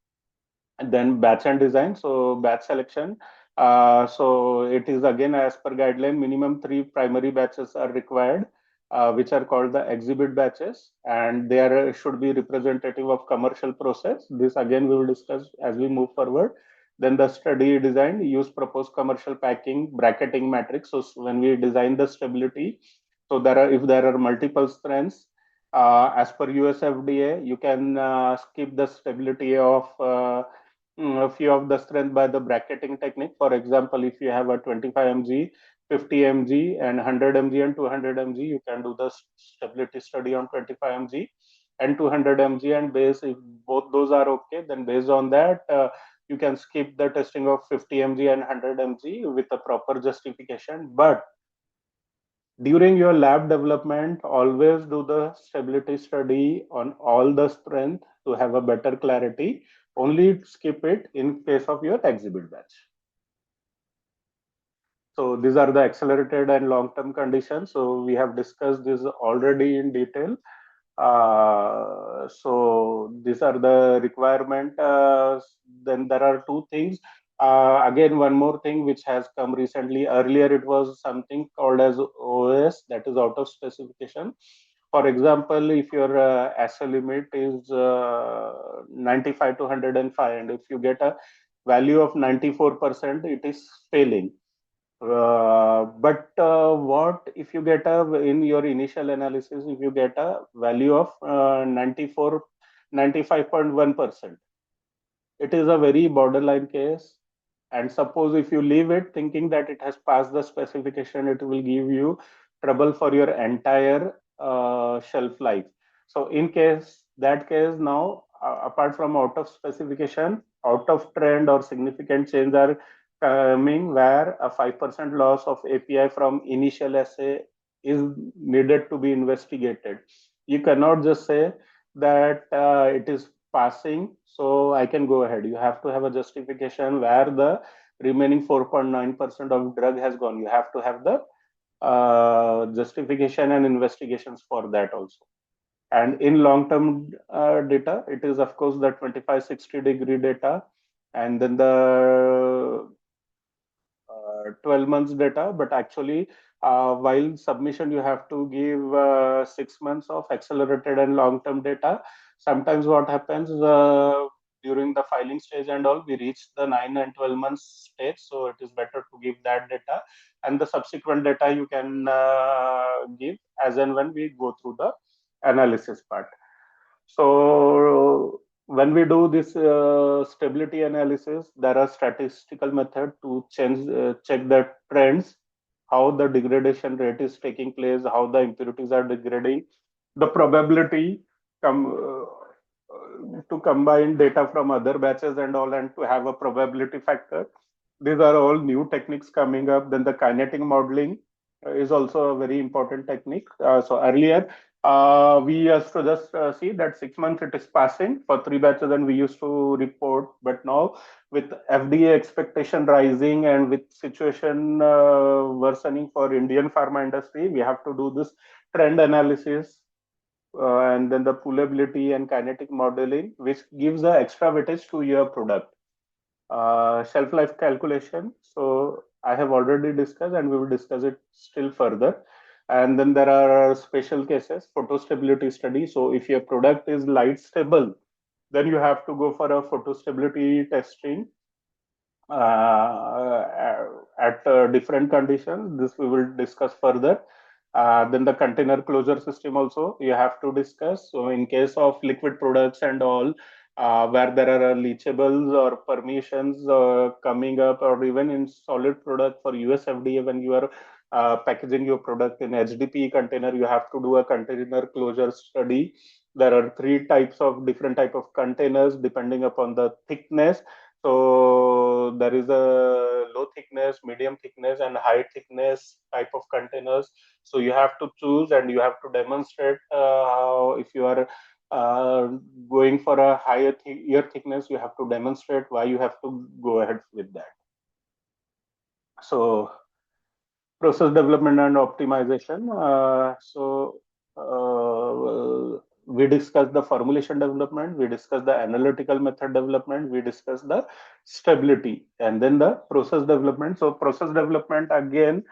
And then batch and design, so batch selection, so it is again as per guideline, minimum 3 primary batches are required, which are called the exhibit batches, and they are should be representative of commercial process. This again we will discuss as we move forward. Then the study design, use proposed commercial packing bracketing matrix. So when we design the stability, so there are, if there are multiple strengths, as per USFDA, you can skip the stability of a few of the strength by the bracketing technique. For example, if you have a 25 mg, 50 mg, and 100 mg and 200 mg, you can do the stability study on 25 mg and 200 mg, and base, if both those are okay, then based on that, you can skip the testing of 50 mg and 100 mg with a proper justification. But during your lab development, always do the stability study on all the strength to have a better clarity. Only skip it in case of your exhibit batch. So these are the accelerated and long-term conditions. So we have discussed this already in detail. So these are the requirement. Then there are two things. Again, one more thing which has come recently. Earlier, it was something called as OS, that is out of specification. For example, if your SL limit is 95 to 105, and if you get a value of 94%, it is failing. But what if you get a, in your initial analysis, if you get a value of 95.1%, it is a very borderline case. And suppose if you leave it thinking that it has passed the specification, it will give you trouble for your entire shelf life. So in that case, now apart from out of specification, out of trend or significant change are coming, where a 5% loss of API from initial assay is needed to be investigated. You cannot just say that it is passing, so I can go ahead. You have to have a justification where the remaining 4.9% of drug has gone. You have to have the justification and investigations for that also. And in long-term data, it is of course the 25-60 degree data, and then the 12 months data. But actually, while submission, you have to give 6 months of accelerated and long-term data. Sometimes what happens during the filing stage and all, we reach the 9 and 12 months stage. So it is better to give that data, and the subsequent data you can give as and when we go through the analysis part. So when we do this stability analysis, there are statistical method to check the trends, how the degradation rate is taking place, how the impurities are degrading, the probability to combine data from other batches and all, and to have a probability factor. These are all new techniques coming up. Then the kinetic modeling is also a very important technique. So earlier, we used to just see that 6 months it is passing for 3 batches, and we used to report. But now, with FDA expectation rising and with situation worsening for Indian pharma industry, we have to do this trend analysis, and then the pullability and kinetic modeling, which gives the extra weightage to your product. Shelf life calculation. So I have already discussed, and we will discuss it still further. And then there are special cases, photostability study. So if your product is light stable, then you have to go for a photostability testing at different conditions. This we will discuss further. Then the container closure system also you have to discuss. So in case of liquid products and all, where there are leachables or permissions coming up, or even in solid product for US FDA, when you are packaging your product in HDPE container, you have to do a container closure study. There are different type of containers depending upon the thickness. So there is a low thickness, medium thickness, and high thickness type of containers. So you have to choose, and you have to demonstrate how, if you are going for a higher ear thickness, you have to demonstrate why you have to go ahead with that. So process development and optimization. We discussed the formulation development, we discussed the analytical method development, we discussed the stability, and then the process development. So process development, again,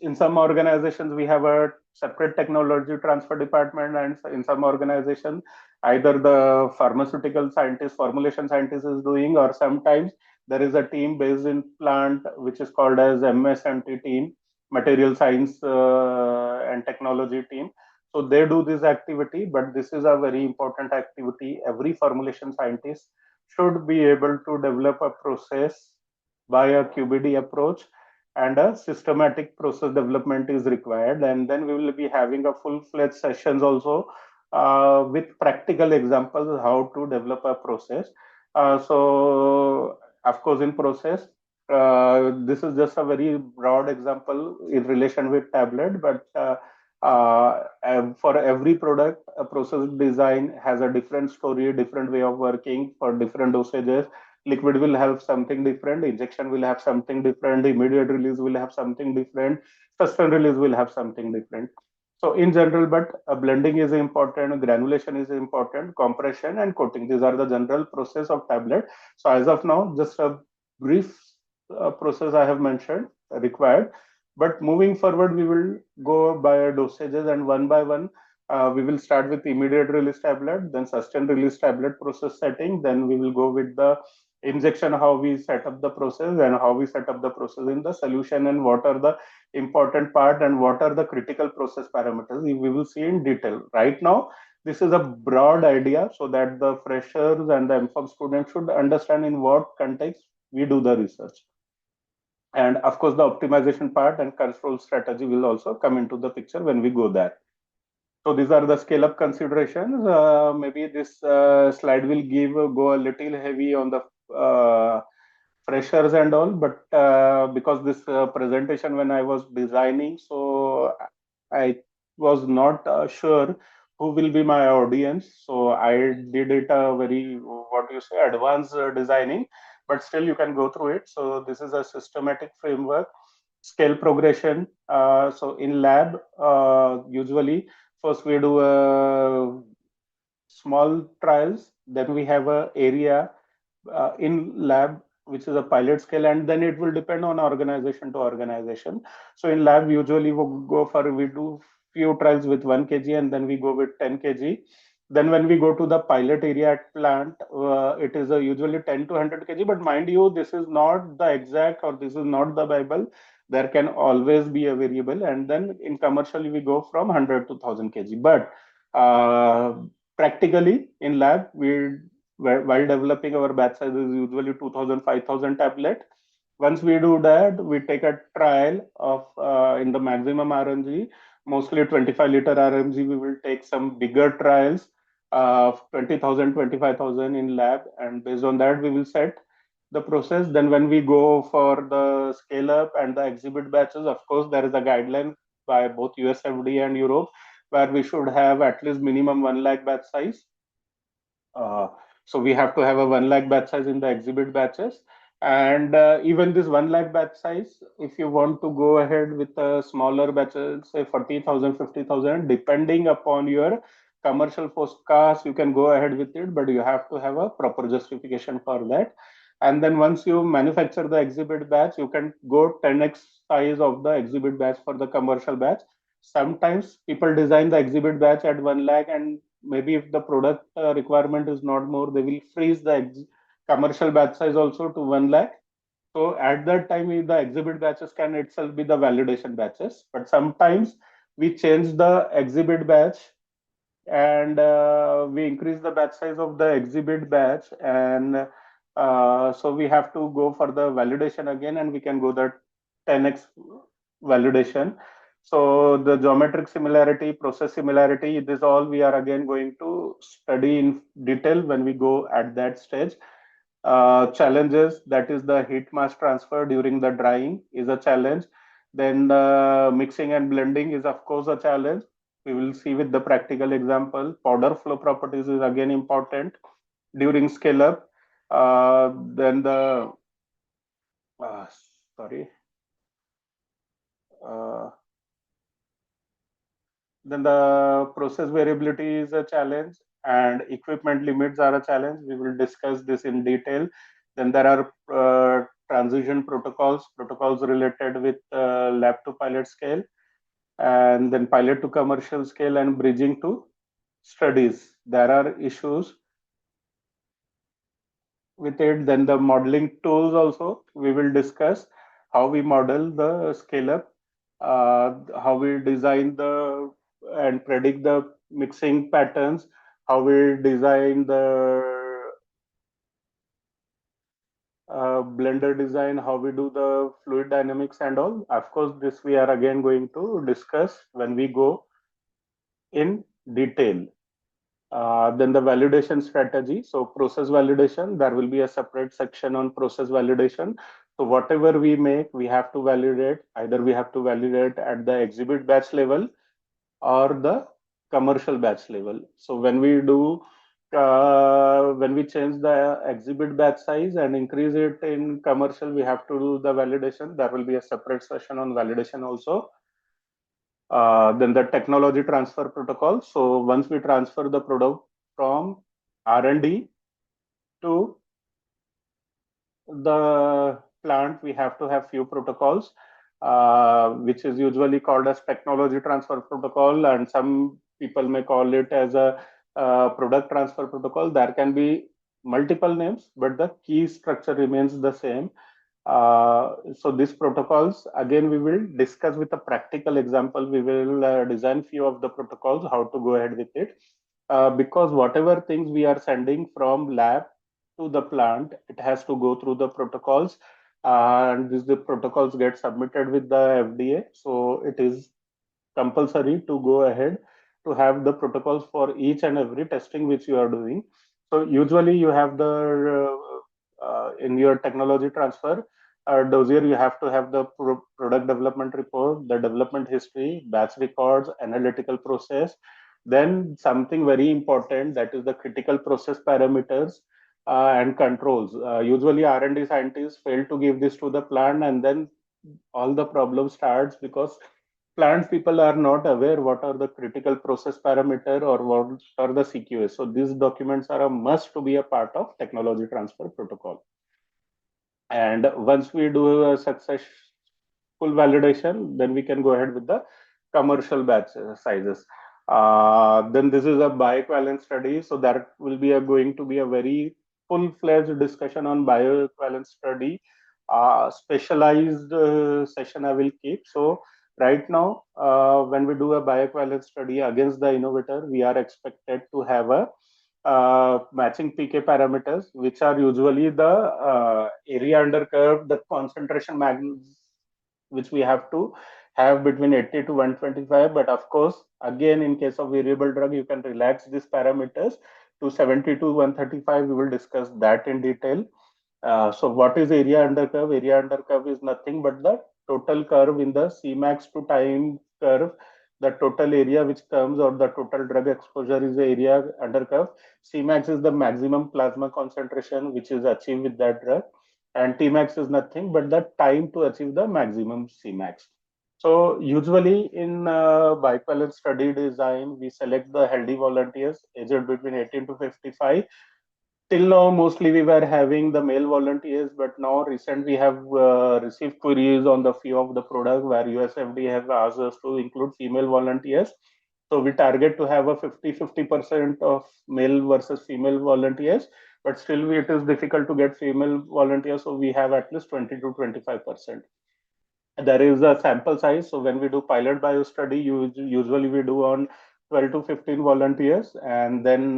in some organizations we have a separate technology transfer department, and in some organization either the pharmaceutical scientist, formulation scientist is doing, or sometimes there is a team based in plant which is called as MSMT team, material science and technology team. So they do this activity, but this is a very important activity. Every formulation scientist should be able to develop a process by a QBD approach, and a systematic process development is required. And then we will be having a full-fledged sessions also with practical examples how to develop a process. So of course, in process, this is just a very broad example in relation with tablet, but for every product, a process design has a different story, different way of working for different dosages. Liquid will have something different, injection will have something different, immediate release will have something different, sustained release will have something different. So in general, but blending is important, granulation is important, compression and coating. These are the general process of tablet. So as of now, just a brief process I have mentioned required. But moving forward, we will go by dosages, and one by one, we will start with immediate release tablet, then sustained release tablet process setting. Then we will go with the injection, how we set up the process, and how we set up the process in the solution, and what are the important part and what are the critical process parameters. We will see in detail. Right now, this is a broad idea so that the freshers and the MFOM students should understand in what context we do the research. And of course, the optimization part and control strategy will also come into the picture when we go there. So these are the scale up considerations. Maybe this slide will go a little heavy on the freshers and all, but because this presentation when I was designing, so I was not sure who will be my audience, so I did it a very, what do you say, advanced designing, but still you can go through it. So this is a systematic framework, scale progression. So in lab, usually first we do a small trials, then we have a area in lab which is a pilot scale, and then it will depend on organization to organization. So in lab usually we do few trials with 1 kg, and then we go with 10 kg. Then when we go to the pilot area at plant, it is a usually 10 to 100 kg, but mind you, this is not the exact, or this is not the bible. There can always be a variable, and then in commercially we go from 100 to 1000 kg. But uh, practically in lab, while developing our batch size is usually 2000, 5000 tablet. Once we do that, we take a trial of in the maximum RMG, mostly 25-liter RMG. We will take some bigger trials of 20,000, 25,000 in lab, and based on that, we will set the process. Then when we go for the scale up and the exhibit batches, of course, there is a guideline by both US FDA and Europe, where we should have at least minimum 1 lakh batch size. uh, so we have to have a 1 lakh batch size in the exhibit batches. And even this 1 lakh batch size, if you want to go ahead with a smaller batches, say 40,000, 50,000, depending upon your commercial forecast, you can go ahead with it, but you have to have a proper justification for that. And then once you manufacture the exhibit batch, you can go 10x size of the exhibit batch for the commercial batch. Sometimes people design the exhibit batch at 1 lakh, and maybe if the product requirement is not more, they will freeze the commercial batch size also to 1 lakh. So at that time, the exhibit batches can itself be the validation batches. But sometimes we change the exhibit batch, and we increase the batch size of the exhibit batch, and so we have to go for the validation again, and we can go the 10x validation. So the geometric similarity, process similarity, this all we are again going to study in detail when we go at that stage. Challenges, that is the heat mass transfer during the drying is a challenge. Then the mixing and blending is of course a challenge. We will see with the practical example. Powder flow properties is again important during scale up. Then the uh, sorry uh, then the process variability is a challenge, and equipment limits are a challenge. We will discuss this in detail. Then there are transition protocols related with lab to pilot scale, and then pilot to commercial scale, and bridging to studies. There are issues with it. Then the modeling tools also we will discuss, how we model the scale up, how we design the and predict the mixing patterns, how we design the blender design, how we do the fluid dynamics and all. Of course, this we are again going to discuss when we go in detail. Then the validation strategy. So process validation, there will be a separate section on process validation. So whatever we make, we have to validate. Either we have to validate at the exhibit batch level or the commercial batch level. So when we change the exhibit batch size and increase it in commercial, we have to do the validation. There will be a separate session on validation also. Then the technology transfer protocol. So once we transfer the product from R&D to the plant, we have to have few protocols, which is usually called as technology transfer protocol, and some people may call it as a product transfer protocol. There can be multiple names, but the key structure remains the same. So these protocols, again, we will discuss with a practical example. We will design few of the protocols, how to go ahead with it. Because whatever things we are sending from lab to the plant, it has to go through the protocols. And the protocols get submitted with the FDA. So it is compulsory to go ahead to have the protocols for each and every testing which you are doing. So usually you have the in your technology transfer, dossier, you have to have the product development report, the development history, batch records, analytical process. Then something very important, that is the critical process parameters and controls. Usually R&D scientists fail to give this to the plant, and then all the problem starts because plant people are not aware what are the critical process parameter or what are the CQS. So these documents are a must to be a part of technology transfer protocol. And once we do a successful validation, then we can go ahead with the commercial batch sizes. Then this is a bioequivalence study. So that will be going to be a very full-fledged discussion on bioequivalence study. Specialized session I will keep. So right now, when we do a bioequivalence study against the innovator, we are expected to have a matching PK parameters, which are usually the area under curve, the concentration magnitude, which we have to have between 80 to 125. But of course, again, in case of variable drug, you can relax these parameters to 70 to 135. We will discuss that in detail. So what is area under curve? Area under curve is nothing but the total curve in the Cmax to time curve. The total area which comes, or the total drug exposure, is the area under curve. Cmax is the maximum plasma concentration which is achieved with that drug, and Tmax is nothing but the time to achieve the maximum Cmax. So usually in bivalent study design, we select the healthy volunteers aged between 18 to 55. Till now, mostly we were having the male volunteers, but now recent we have received queries on the few of the product where USFD have asked us to include female volunteers. So we target to have a 50-50% of male versus female volunteers, but still it is difficult to get female volunteers. So we have at least 20 to 25%. There is a sample size. So when we do pilot bio study, usually we do on 12 to 15 volunteers, and then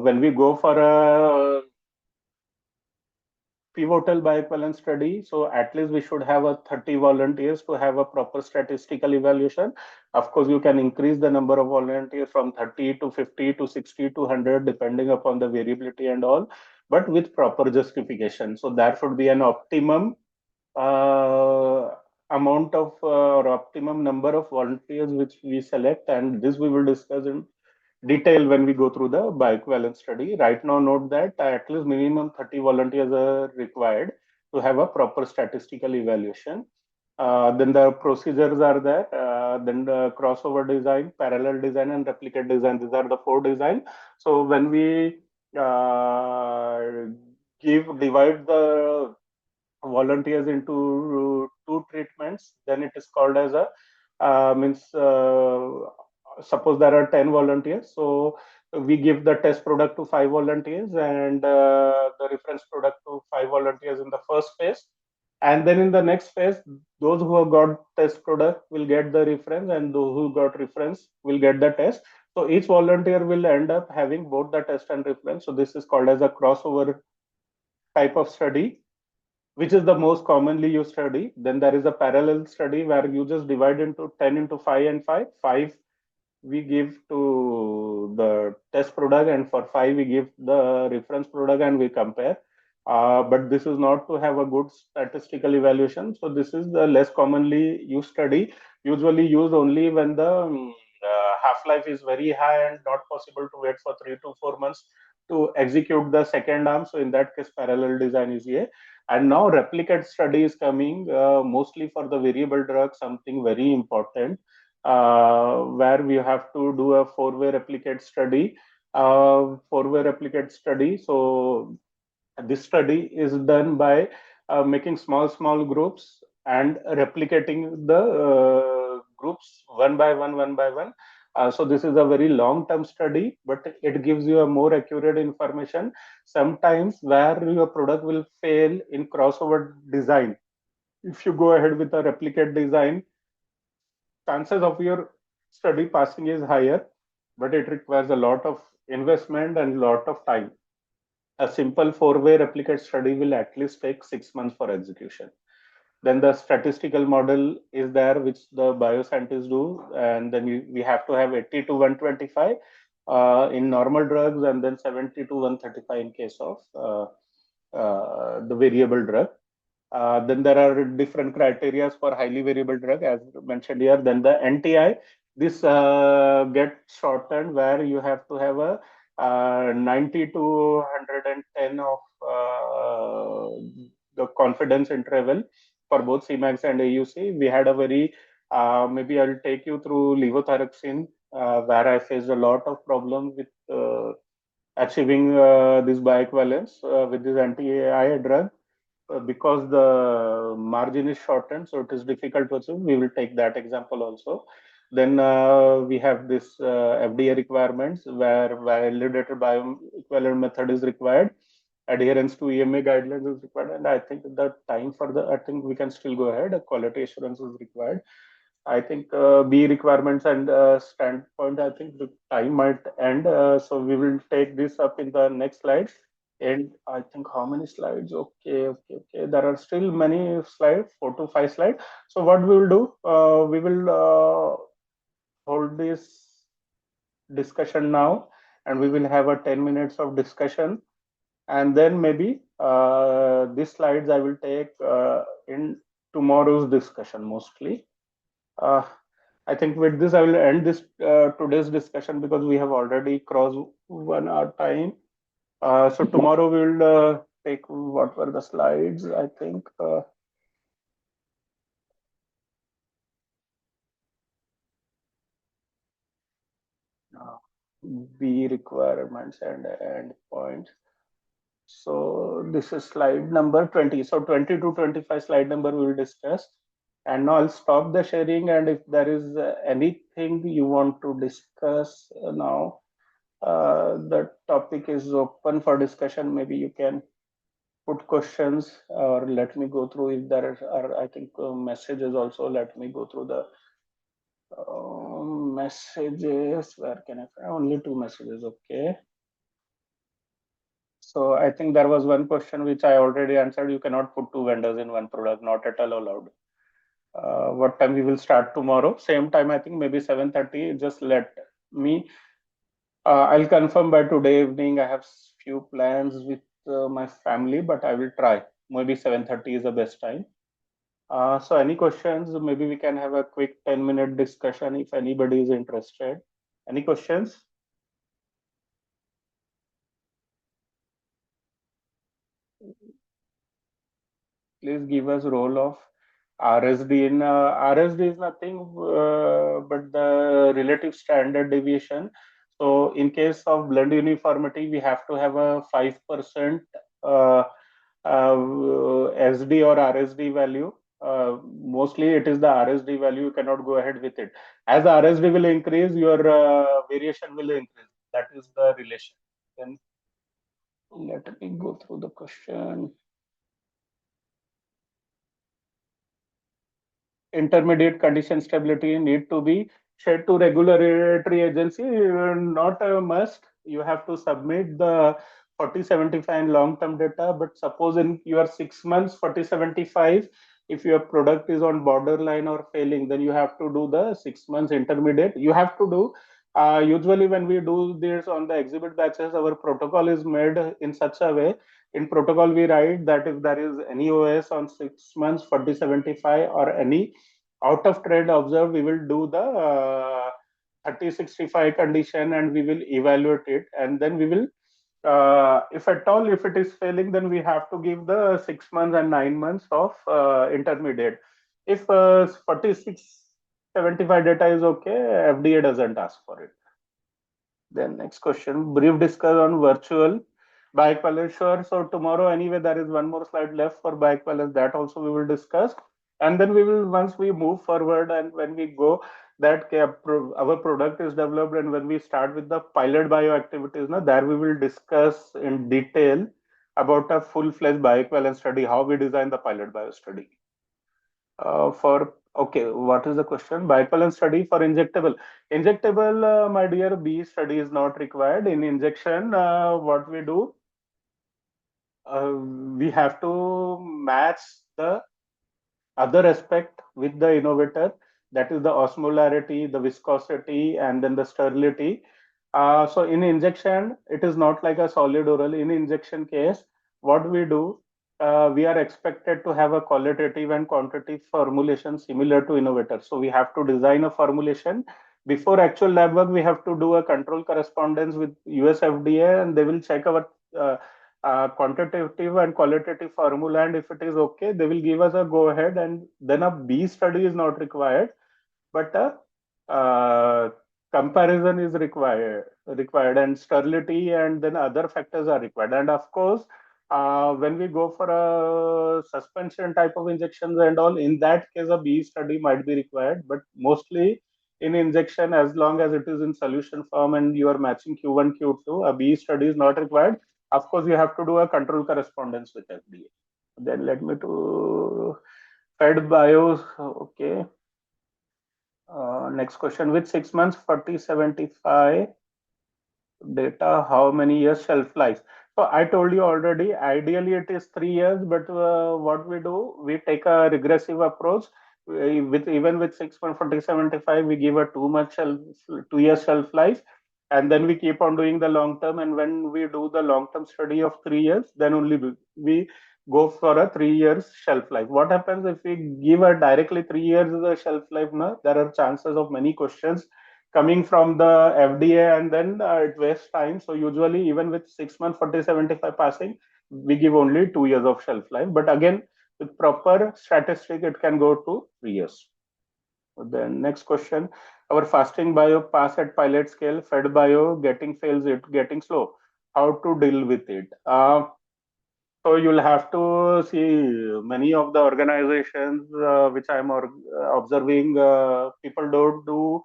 when we go for a pivotal bioequivalence study, so at least we should have a 30 volunteers to have a proper statistical evaluation. Of course, you can increase the number of volunteers from 30 to 50 to 60 to 100, depending upon the variability and all, but with proper justification. So there should be an optimum amount of or optimum number of volunteers which we select, and this we will discuss in detail when we go through the bioequivalence study. Right now, note that at least minimum 30 volunteers are required to have a proper statistical evaluation. Then the procedures are there. Then the crossover design, parallel design, and replicate design. These are the four design. So when we divide the volunteers into two treatments, then it is called as a means suppose there are 10 volunteers, so we give the test product to 5 volunteers and the reference product to 5 volunteers in the first phase, and then in the next phase those who have got test product will get the reference, and those who got reference will get the test. So each volunteer will end up having both the test and reference. So this is called as a crossover type of study, which is the most commonly used study. Then there is a parallel study where you just divide into 10 into 5 and 5. 5 we give to the test product, and for 5 we give the reference product and we compare. But this is not to have a good statistical evaluation. So this is the less commonly used study, usually used only when the half-life is very high and not possible to wait for 3 to 4 months to execute the second arm. So in that case, parallel design is here. And now replicate study is coming, mostly for the variable drug, something very important, where we have to do a four-way replicate study. Four-way replicate study. So this study is done by making small groups and replicating the groups one by one. So this is a very long-term study, but it gives you a more accurate information. Sometimes where your product will fail in crossover design, if you go ahead with a replicate design, chances of your study passing is higher, but it requires a lot of investment and a lot of time. A simple four-way replicate study will at least take 6 months for execution. Then the statistical model is there, which the bioscientists do, and then we have to have 80 to 125 in normal drugs, and then 70 to 135 in case of the variable drug. Then there are different criteria for highly variable drug, as mentioned here. Then the NTI, this gets shortened where you have to have a 90 to 110 of the confidence interval for both Cmax and AUC. We had a very, maybe I'll take you through levothyroxine, where I faced a lot of problem with achieving this bioequivalence with this anti-AI drug because the margin is shortened, so it is difficult to achieve. We will take that example also. Then we have this FDA requirements where validated bioequivalent method is required. Adherence to EMA guidelines is required, and I think the time for the, I think we can still go ahead. Quality assurance is required. I think B requirements and standpoint, I think the time might end. So we will take this up in the next slides. And I think how many slides? Okay. There are still many slides, 4 to 5 slides. So what we will do, we will hold this discussion now, and we will have a 10 minutes of discussion. And then maybe these slides I will take in tomorrow's discussion mostly. Uh, I think with this, I will end this today's discussion because we have already crossed 1 hour time. So tomorrow we will take what were the slides, I think. B requirements and endpoints. So this is slide number 20. So 20 to 25 slide number we will discuss. And now I'll stop the sharing. And if there is anything you want to discuss now, the topic is open for discussion. Maybe you can put questions or let me go through if there are, I think, messages also. Let me go through the messages. Where can I find? Only 2 messages. Okay. So I think there was one question which I already answered. You cannot put two vendors in one product, not at all allowed. What time we will start tomorrow? Same time, I think maybe 7:30. Just let me. I'll confirm by today evening. I have few plans with my family, but I will try. Maybe 7:30 is the best time. So any questions? Maybe we can have a quick 10-minute discussion if anybody is interested. Any questions? Please give us role of RSD. In RSD is nothing but the relative standard deviation. So in case of blend uniformity, we have to have a 5% SD or RSD value. Mostly it is the RSD value. You cannot go ahead with it. As the RSD will increase, your variation will increase. That is the relation. Then let me go through the question. Intermediate condition stability need to be shared to regulatory agency, not a must. You have to submit the 4075 long-term data, but suppose in your 6 months 4075, if your product is on borderline or failing, then you have to do the 6 months intermediate. You have to do, usually when we do this on the exhibit batches, our protocol is made in such a way. In protocol, we write that if there is any OS on 6 months, 4075 or any out of trend observed, we will do the 3065 condition and we will evaluate it. And then we will, if at all, if it is failing, then we have to give the 6 months and 9 months of intermediate. If 4675 data is okay, FDA doesn't ask for it. Then next question, brief discuss on virtual bioequivalence. Sure. So tomorrow anyway, there is one more slide left for bioequivalence. That also we will discuss. And then we will, once we move forward and when we go that our product is developed and when we start with the pilot bioactivities, now there we will discuss in detail about a full-fledged bioequivalence study, how we design the pilot bio study. For okay, what is the question? Bioequivalence study for injectable. Injectable, my dear, B study is not required. In injection, what we do, we have to match the other aspect with the innovator. That is the osmolarity, the viscosity, and then the sterility. So in injection, it is not like a solid oral. In injection case, what we do, we are expected to have a qualitative and quantitative formulation similar to innovator. So we have to design a formulation. Before actual lab work, we have to do a control correspondence with US FDA, and they will check our quantitative and qualitative formula. And if it is okay, they will give us a go ahead, and then a B study is not required, but a comparison is required, and sterility and then other factors are required. And of course, when we go for a suspension type of injections and all, in that case a B study might be required, but mostly in injection, as long as it is in solution form and you are matching Q1 Q2, a B study is not required. Of course, you have to do a control correspondence with FDA. Then let me to Fed Bios. Okay. Next question, with 6 months 4075 data, how many years shelf life? So I told you already, ideally it is 3 years, but what we do, we take a regressive approach. With even with 6 months 4075, we give a 2 year shelf life, and then we keep on doing the long term. And when we do the long term study of 3 years, then only we go for a 3 years shelf life. What happens if we give a directly 3 years as a shelf life? Now there are chances of many questions coming from the FDA, and then it wastes time. So usually, even with 6 months 4075 passing, we give only 2 years of shelf life. But again, with proper statistic, it can go to 3 years. Then next question, our fasting bio pass at pilot scale, fed bio getting fails, it getting slow. How to deal with it? So you'll have to see many of the organizations which I'm observing, people don't do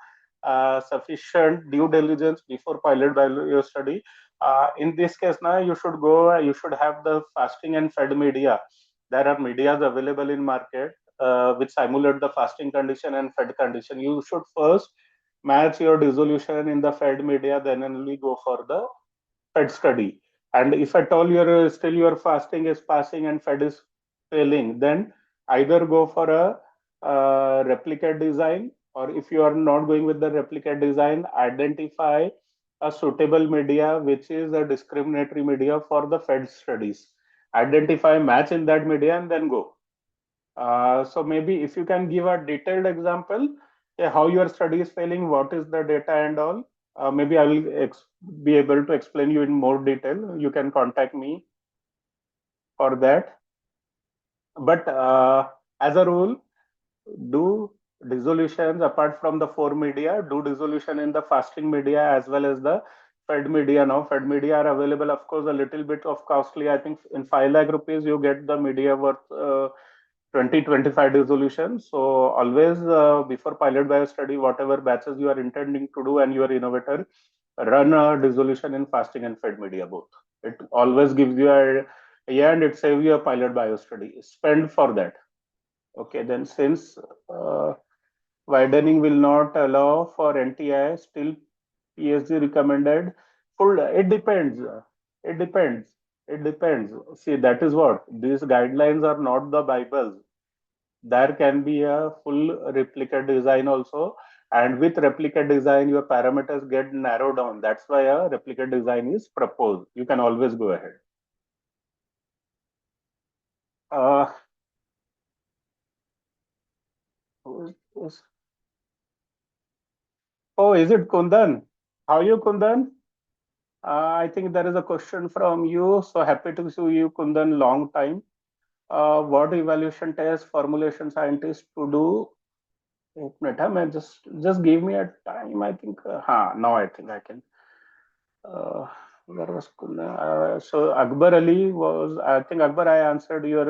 sufficient due diligence before pilot bio study. In this case, now you should have the fasting and fed media. There are medias available in market which simulate the fasting condition and fed condition. You should first match your dissolution in the fed media, then only go for the fed study. And if at all your fasting is passing and fed is failing, then either go for a replicate design, or if you are not going with the replicate design, identify a suitable media which is a discriminatory media for the fed studies. Identify match in that media and then go. So maybe if you can give a detailed example, how your study is failing, what is the data and all, maybe I will be able to explain you in more detail. You can contact me for that. But as a rule, do dissolutions apart from the four media, do dissolution in the fasting media as well as the fed media. Now fed media are available, of course, a little bit of costly. I think in 5 lakh rupees you get the media worth 2025 dissolution. So always before pilot bio study, whatever batches you are intending to do and you are innovator, run a dissolution in fasting and fed media both. It always gives you and it saves you a pilot bio study. Spend for that. Okay, then since widening will not allow for NTI, still PSG recommended full. It depends. It depends. It depends. See, that is what these guidelines are not the Bible. There can be a full replicate design also, and with replicate design your parameters get narrowed down. That's why a replicate design is proposed. You can always go ahead. uh, oh, is it Kundan? How are you, Kundan? I think there is a question from you, so happy to see you, Kundan. Long time. What evaluation test formulation scientist to do? एक minute, मैं just give me a time. I think now I think I can. Where was so Akbar Ali was, I think Akbar, I answered your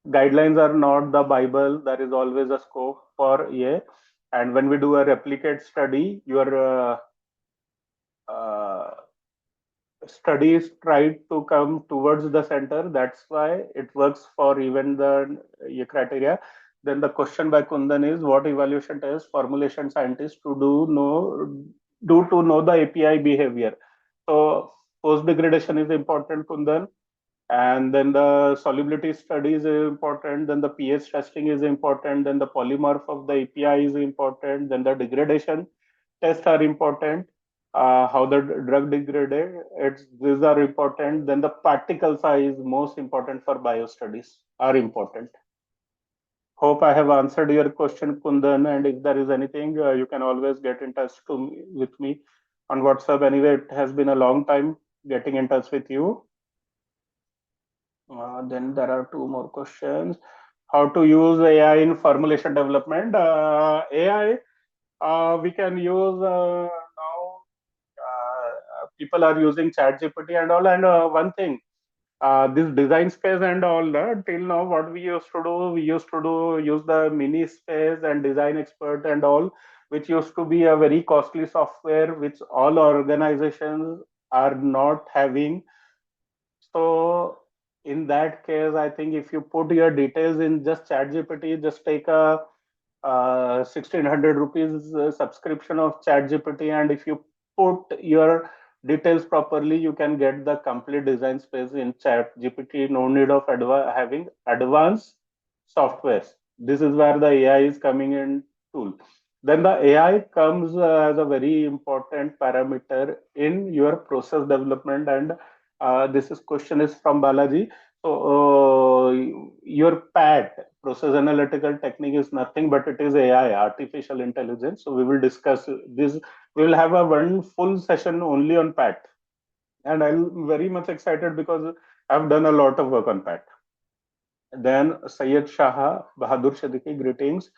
guidelines are not the Bible. There is always a scope for and when we do a replicate study, your studies try to come towards the center. That's why it works for even the criteria. Then the question by Kundan is, what evaluation test formulation scientists to do to know the API behavior? So post degradation is important, Kundan, and then the solubility study is important. Then the pH testing is important. Then the polymorph of the API is important. Then the degradation tests are important. how the drug degraded. These are important. Then the particle size, most important for bio studies, are important. Hope I have answered your question, Kundan. And if there is anything, you can always get in touch with me on WhatsApp. Anyway, it has been a long time getting in touch with you. Then there are two more questions. How to use AI in formulation development? AI, we can use now. People are using ChatGPT and all. And one thing, this design space and all that, till now what we used to do, use the mini space and design expert and all, which used to be a very costly software which all organizations are not having. So in that case, I think if you put your details in just ChatGPT, just take a 1600 rupees subscription of ChatGPT, and if you put your details properly, you can get the complete design space in ChatGPT. No need of having advanced softwares. This is where the AI is coming in tool. Then the AI comes as a very important parameter in your process development. And question is from Balaji. So your PAT, process analytical technique, is nothing but it is AI, artificial intelligence. So we will discuss this. We will have a one full session only on PAT, and I'm very much excited because I've done a lot of work on PAT. Then Syed Shah Bahadur Siddiqui, greetings.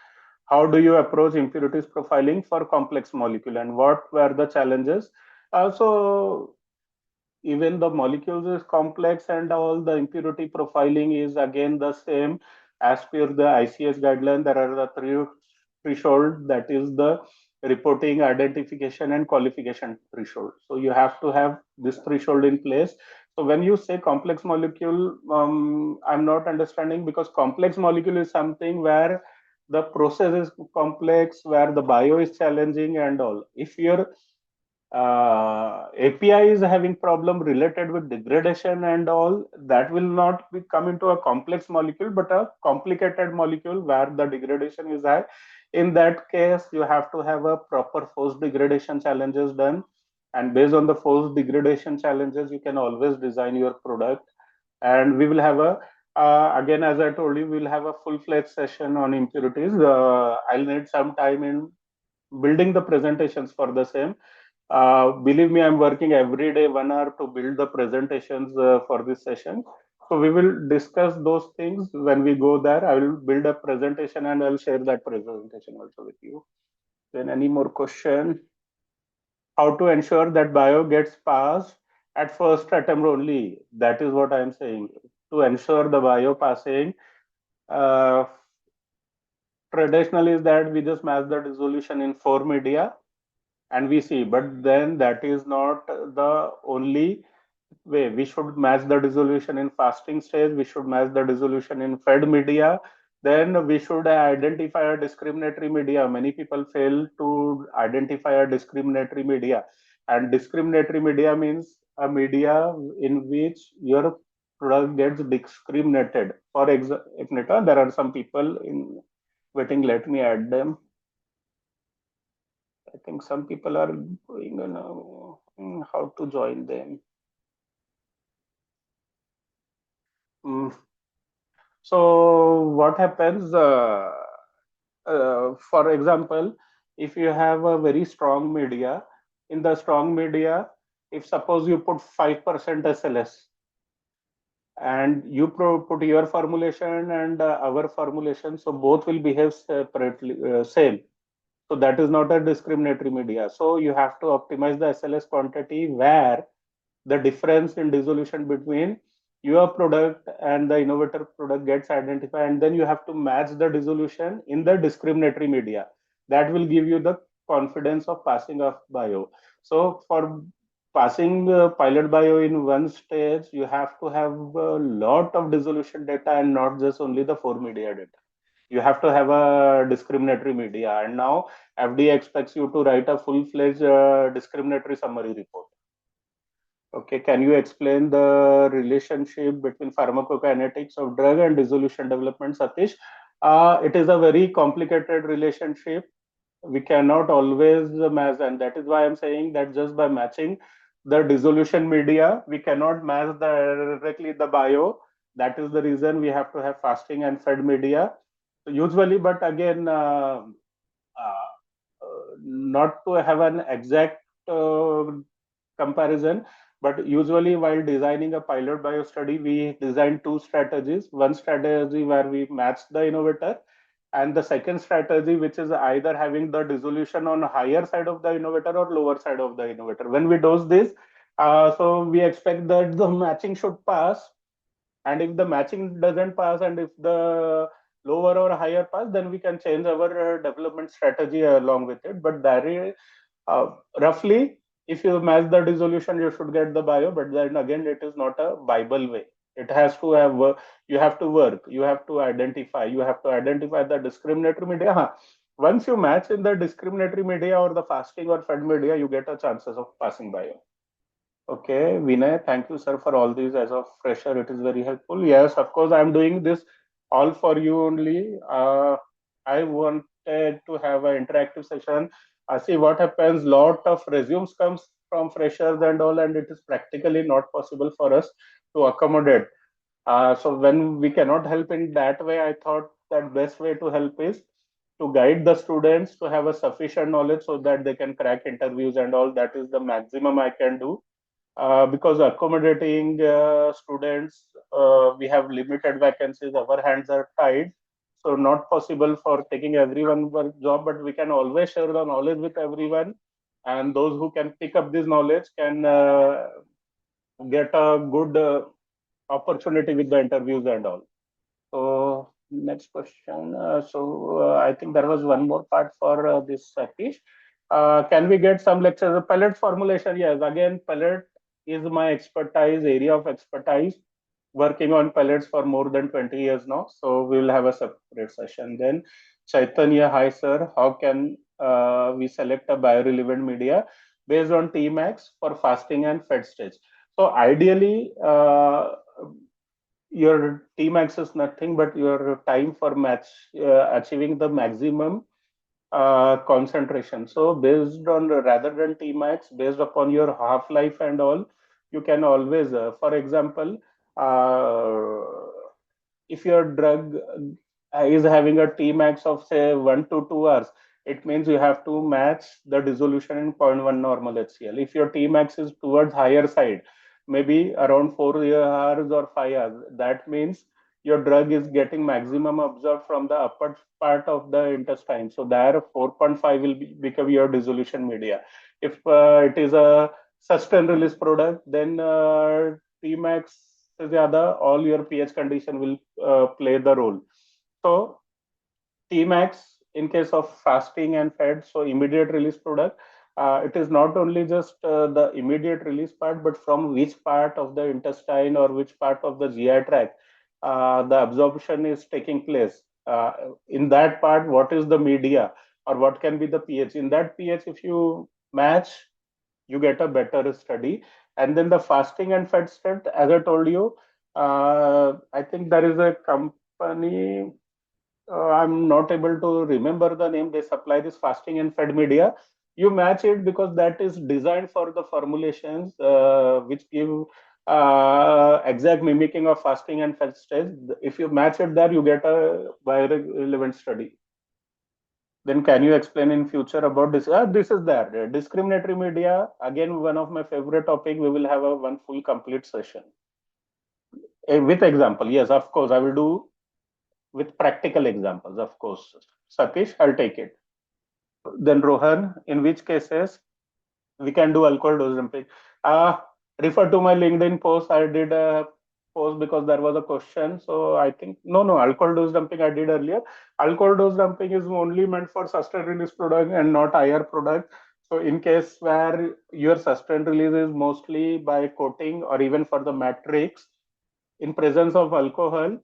How do you approach impurities profiling for complex molecule, and what were the challenges? So even the molecules is complex, and all the impurity profiling is again the same as per the ICS guideline. There are the three threshold, that is the reporting, identification, and qualification threshold. So you have to have this threshold in place. So when you say complex molecule, I'm not understanding, because complex molecule is something where the process is complex, where the bio is challenging and all. If you're API is having problem related with degradation and all, that will not be come into a complex molecule, but a complicated molecule where the degradation is high. In that case, you have to have a proper forced degradation challenges done, and based on the forced degradation challenges, you can always design your product. And we will have a again, as I told you, we'll have a full-fledged session on impurities. I'll need some time in building the presentations for the same. Believe me, I'm working every day 1 hour to build the presentations for this session. So we will discuss those things when we go there. I will build a presentation and I'll share that presentation also with you. Then any more question? How to ensure that bio gets passed at first attempt only? That is what I'm saying. To ensure the bio passing, uh, traditional is that we just match the dissolution in 4 media and we see, but then that is not the only way. We should match the dissolution in fasting stage, we should match the dissolution in fed media, then we should identify a discriminatory media. Many people fail to identify a discriminatory media, and discriminatory media means a media in which your product gets discriminated. For example, there are some people in waiting, let me add them. I think some people are going on how to join them. So what happens, for example, if you have a very strong media, in the strong media, if suppose you put 5% SLS and you put your formulation and our formulation, so both will behave separately, same. So that is not a discriminatory media. So you have to optimize the SLS quantity where the difference in dissolution between your product and the innovator product gets identified, and then you have to match the dissolution in the discriminatory media. That will give you the confidence of passing of bio. So for passing pilot bio in one stage, you have to have a lot of dissolution data and not just only the 4 media data. You have to have a discriminatory media, and now FDA expects you to write a full-fledged discriminatory summary report. Okay, can you explain the relationship between pharmacokinetics of drug and dissolution development, Satish? It is a very complicated relationship. we cannot always match, and that is why I'm saying that just by matching the dissolution media, we cannot match directly the bio. That is the reason we have to have fasting and fed media. So usually, but again, uh, not to have an exact comparison, but usually while designing a pilot bio study, we design two strategies. One strategy where we match the innovator, and the second strategy, which is either having the dissolution on higher side of the innovator or lower side of the innovator. When we dose this, so we expect that the matching should pass, and if the matching doesn't pass, and if the lower or higher pass, then we can change our development strategy along with it. But that is roughly, if you match the dissolution, you should get the bio. But then again, it is not a Bible way. It has to have you have to work, you have to identify the discriminatory media. Once you match in the discriminatory media or the fasting or fed media, you get a chances of passing bio. Okay, Vinay, thank you, sir, for all these. As a fresher, it is very helpful. Yes, of course, I'm doing this all for you only. I wanted to have an interactive session. See what happens. Lot of resumes comes from freshers and all, and it is practically not possible for us to accommodate. So when we cannot help in that way, I thought that best way to help is to guide the students to have a sufficient knowledge so that they can crack interviews and all. That is the maximum I can do, because accommodating students, we have limited vacancies, our hands are tied, so not possible for taking everyone for job, but we can always share the knowledge with everyone, and those who can pick up this knowledge can get a good opportunity with the interviews and all. So next question. I think there was one more part for this Satish. Can we get some lectures? Pellet formulation, yes. Again, pellet is my expertise, area of expertise. Working on pellets for more than 20 years now. So we will have a separate session. Then Chaitanya, hi sir. How can we select a biorelevant media based on Tmax for fasting and fed stage? So ideally, your Tmax is nothing but your time for match achieving the maximum concentration. So based on, rather than Tmax, based upon your half life and all, you can always, for example, uh, if your drug is having a Tmax of say 1 to 2 hours, it means you have to match the dissolution in zero point 0.1 normal HCl. If your Tmax is towards higher side, maybe around 4 hours or 5 hours, that means your drug is getting maximum absorbed from the upper part of the intestine. So there 4.5 will become your dissolution media. If it is a sustained release product, then Tmax से ज़्यादा all your pH condition will play the role. So Tmax in case of fasting and fed, so immediate release product, it is not only just the immediate release part, but from which part of the intestine or which part of the GI tract the absorption is taking place. In that part, what is the media or what can be the pH? In that pH, if you match, you get a better study. And then the fasting and fed state, as I told you, I think there is a company, I'm not able to remember the name. They supply this fasting and fed media. You match it because that is designed for the formulations which give exact mimicking of fasting and fed stage. If you match it there, you get a biorelevant study. Then can you explain in future about this? This is there. Discriminatory media, again, one of my favorite topic. We will have a one full complete session. With example. Yes, of course, I will do with practical examples, of course. Satish, I'll take it. Then Rohan, in which cases we can do alcohol dose dumping? Refer to my LinkedIn post. I did a post because there was a question. So I think, no, alcohol dose dumping I did earlier. Alcohol dose dumping is only meant for sustained release product and not IR product. So in case where your sustained release is mostly by coating or even for the matrix, in presence of alcohol,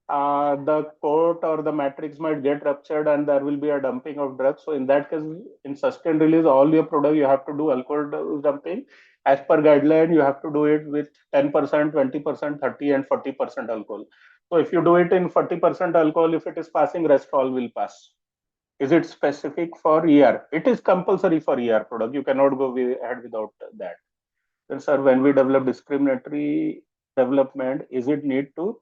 the coat or the matrix might get ruptured and there will be a dumping of drugs. So in that case, in sustained release, all your product, you have to do alcohol dumping. As per guideline, you have to do it with 10%, 20%, 30 and 40% alcohol. So if you do it in 40% alcohol, if it is passing, rest all will pass. Is it specific for ER? It is compulsory for ER product. You cannot go ahead without that. Then, sir, when we develop discriminatory development, is it need to?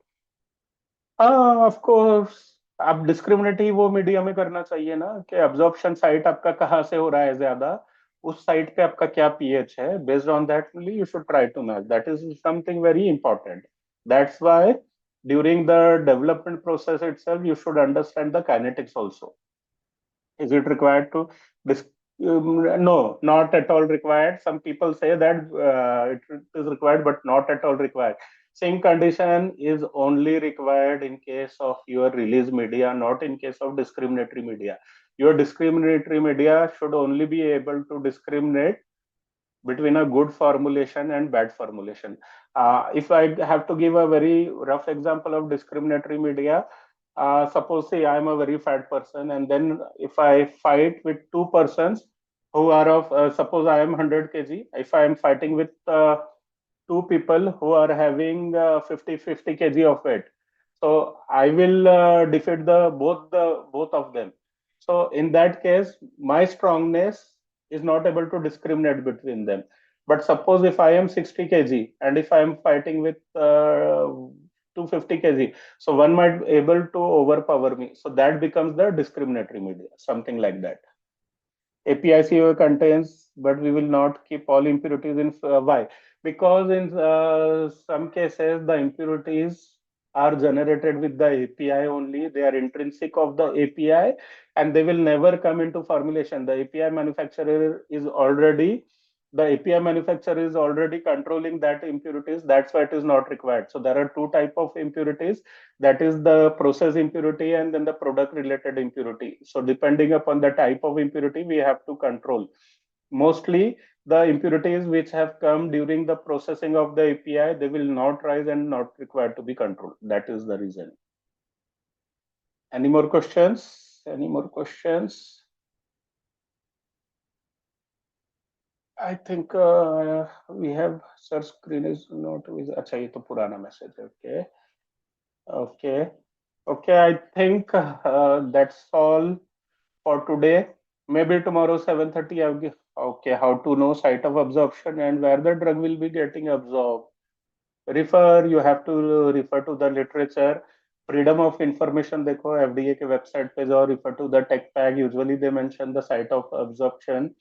Of course आप discriminative वो media में करना चाहिए ना कि absorption site आपका कहाँ से हो रहा है ज्यादा, उस साइट पे आपका क्या पीएच है, based on that only you should try to match. That is something very important. That's why during the development process itself you should understand the kinetics also. Is it required to no, not at all required. Some people say that it is required, but not at all required. Same condition is only required in case of your release media, not in case of discriminatory media. Your discriminatory media should only be able to discriminate between a good formulation and bad formulation. If I have to give a very rough example of discriminatory media, suppose say I am a very fat person, and then if I fight with two persons who are of, suppose I am 100 kg, if I am fighting with two people who are having 50 kg of weight, so I will defeat the both of them. So in that case, my strongness is not able to discriminate between them. But suppose if I am 60 kg and if I am fighting with 250 kg, so one might be able to overpower me. So that becomes the discriminatory media, something like that. APICO contains, but we will not keep all impurities in. Why? Because in some cases, the impurities are generated with the API only. They are intrinsic of the API and they will never come into formulation. The API manufacturer is already the API manufacturer is already controlling that impurities. That's why it is not required. So there are two type of impurities, that is the process impurity and then the product related impurity. So depending upon the type of impurity, we have to control. Mostly the impurities which have come during the processing of the API, they will not rise and not required to be controlled. That is the reason. Any more questions? Any more questions? I think we have search screen is not with. अच्छा ये तो पुराना message है. Okay. Okay. Okay, I think that's all for today. Maybe tomorrow 7:30 I'll give. Okay, how to know site of absorption and where the drug will be getting absorbed. You have to refer to the literature. Freedom of information देखो FDA के website पे जाओ, refer to the tech pack. Usually they mention the site of absorption.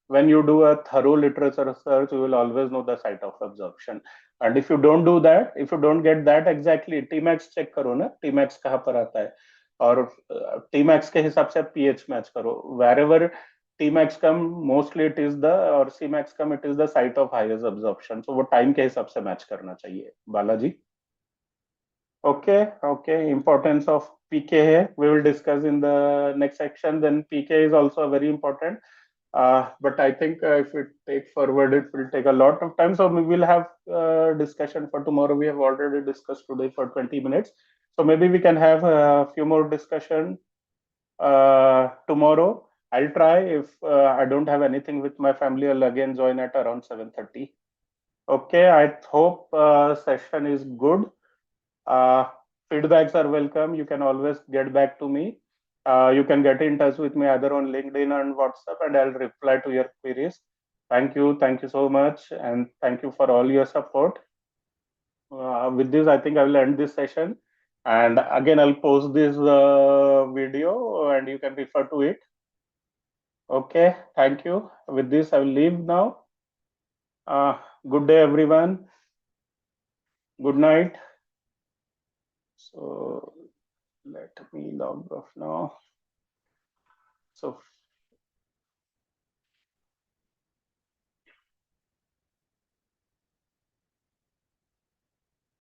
When you do a thorough literature search, you will always know the site of absorption. And if you don't do that, if you don't get that exactly, Tmax check करो ना, Tmax कहाँ पर आता है, और Tmax के हिसाब से pH मैच करो. Wherever Tmax come, mostly it is the, और Cmax come, it is the site of highest absorption. So वो time के हिसाब से मैच करना चाहिए. Balaji. Okay. Importance of PK है. We will discuss in the next section. Then PK is also very important. But I think if we take forward, it will take a lot of time. So we will have discussion for tomorrow. We have already discussed today for 20 minutes. So maybe we can have a few more discussion tomorrow. I'll try. If I don't have anything with my family, I'll again join at around 7:30. Okay, I hope session is good. Feedbacks are welcome. You can always get back to me. You can get in touch with me either on LinkedIn and WhatsApp, and I'll reply to your queries. Thank you so much, and thank you for all your support. With this, I think I will end this session, and again, I'll post this video, and you can refer to it. Okay, thank you. With this, I will leave now. Good day, everyone. Good night. So let me log off now. So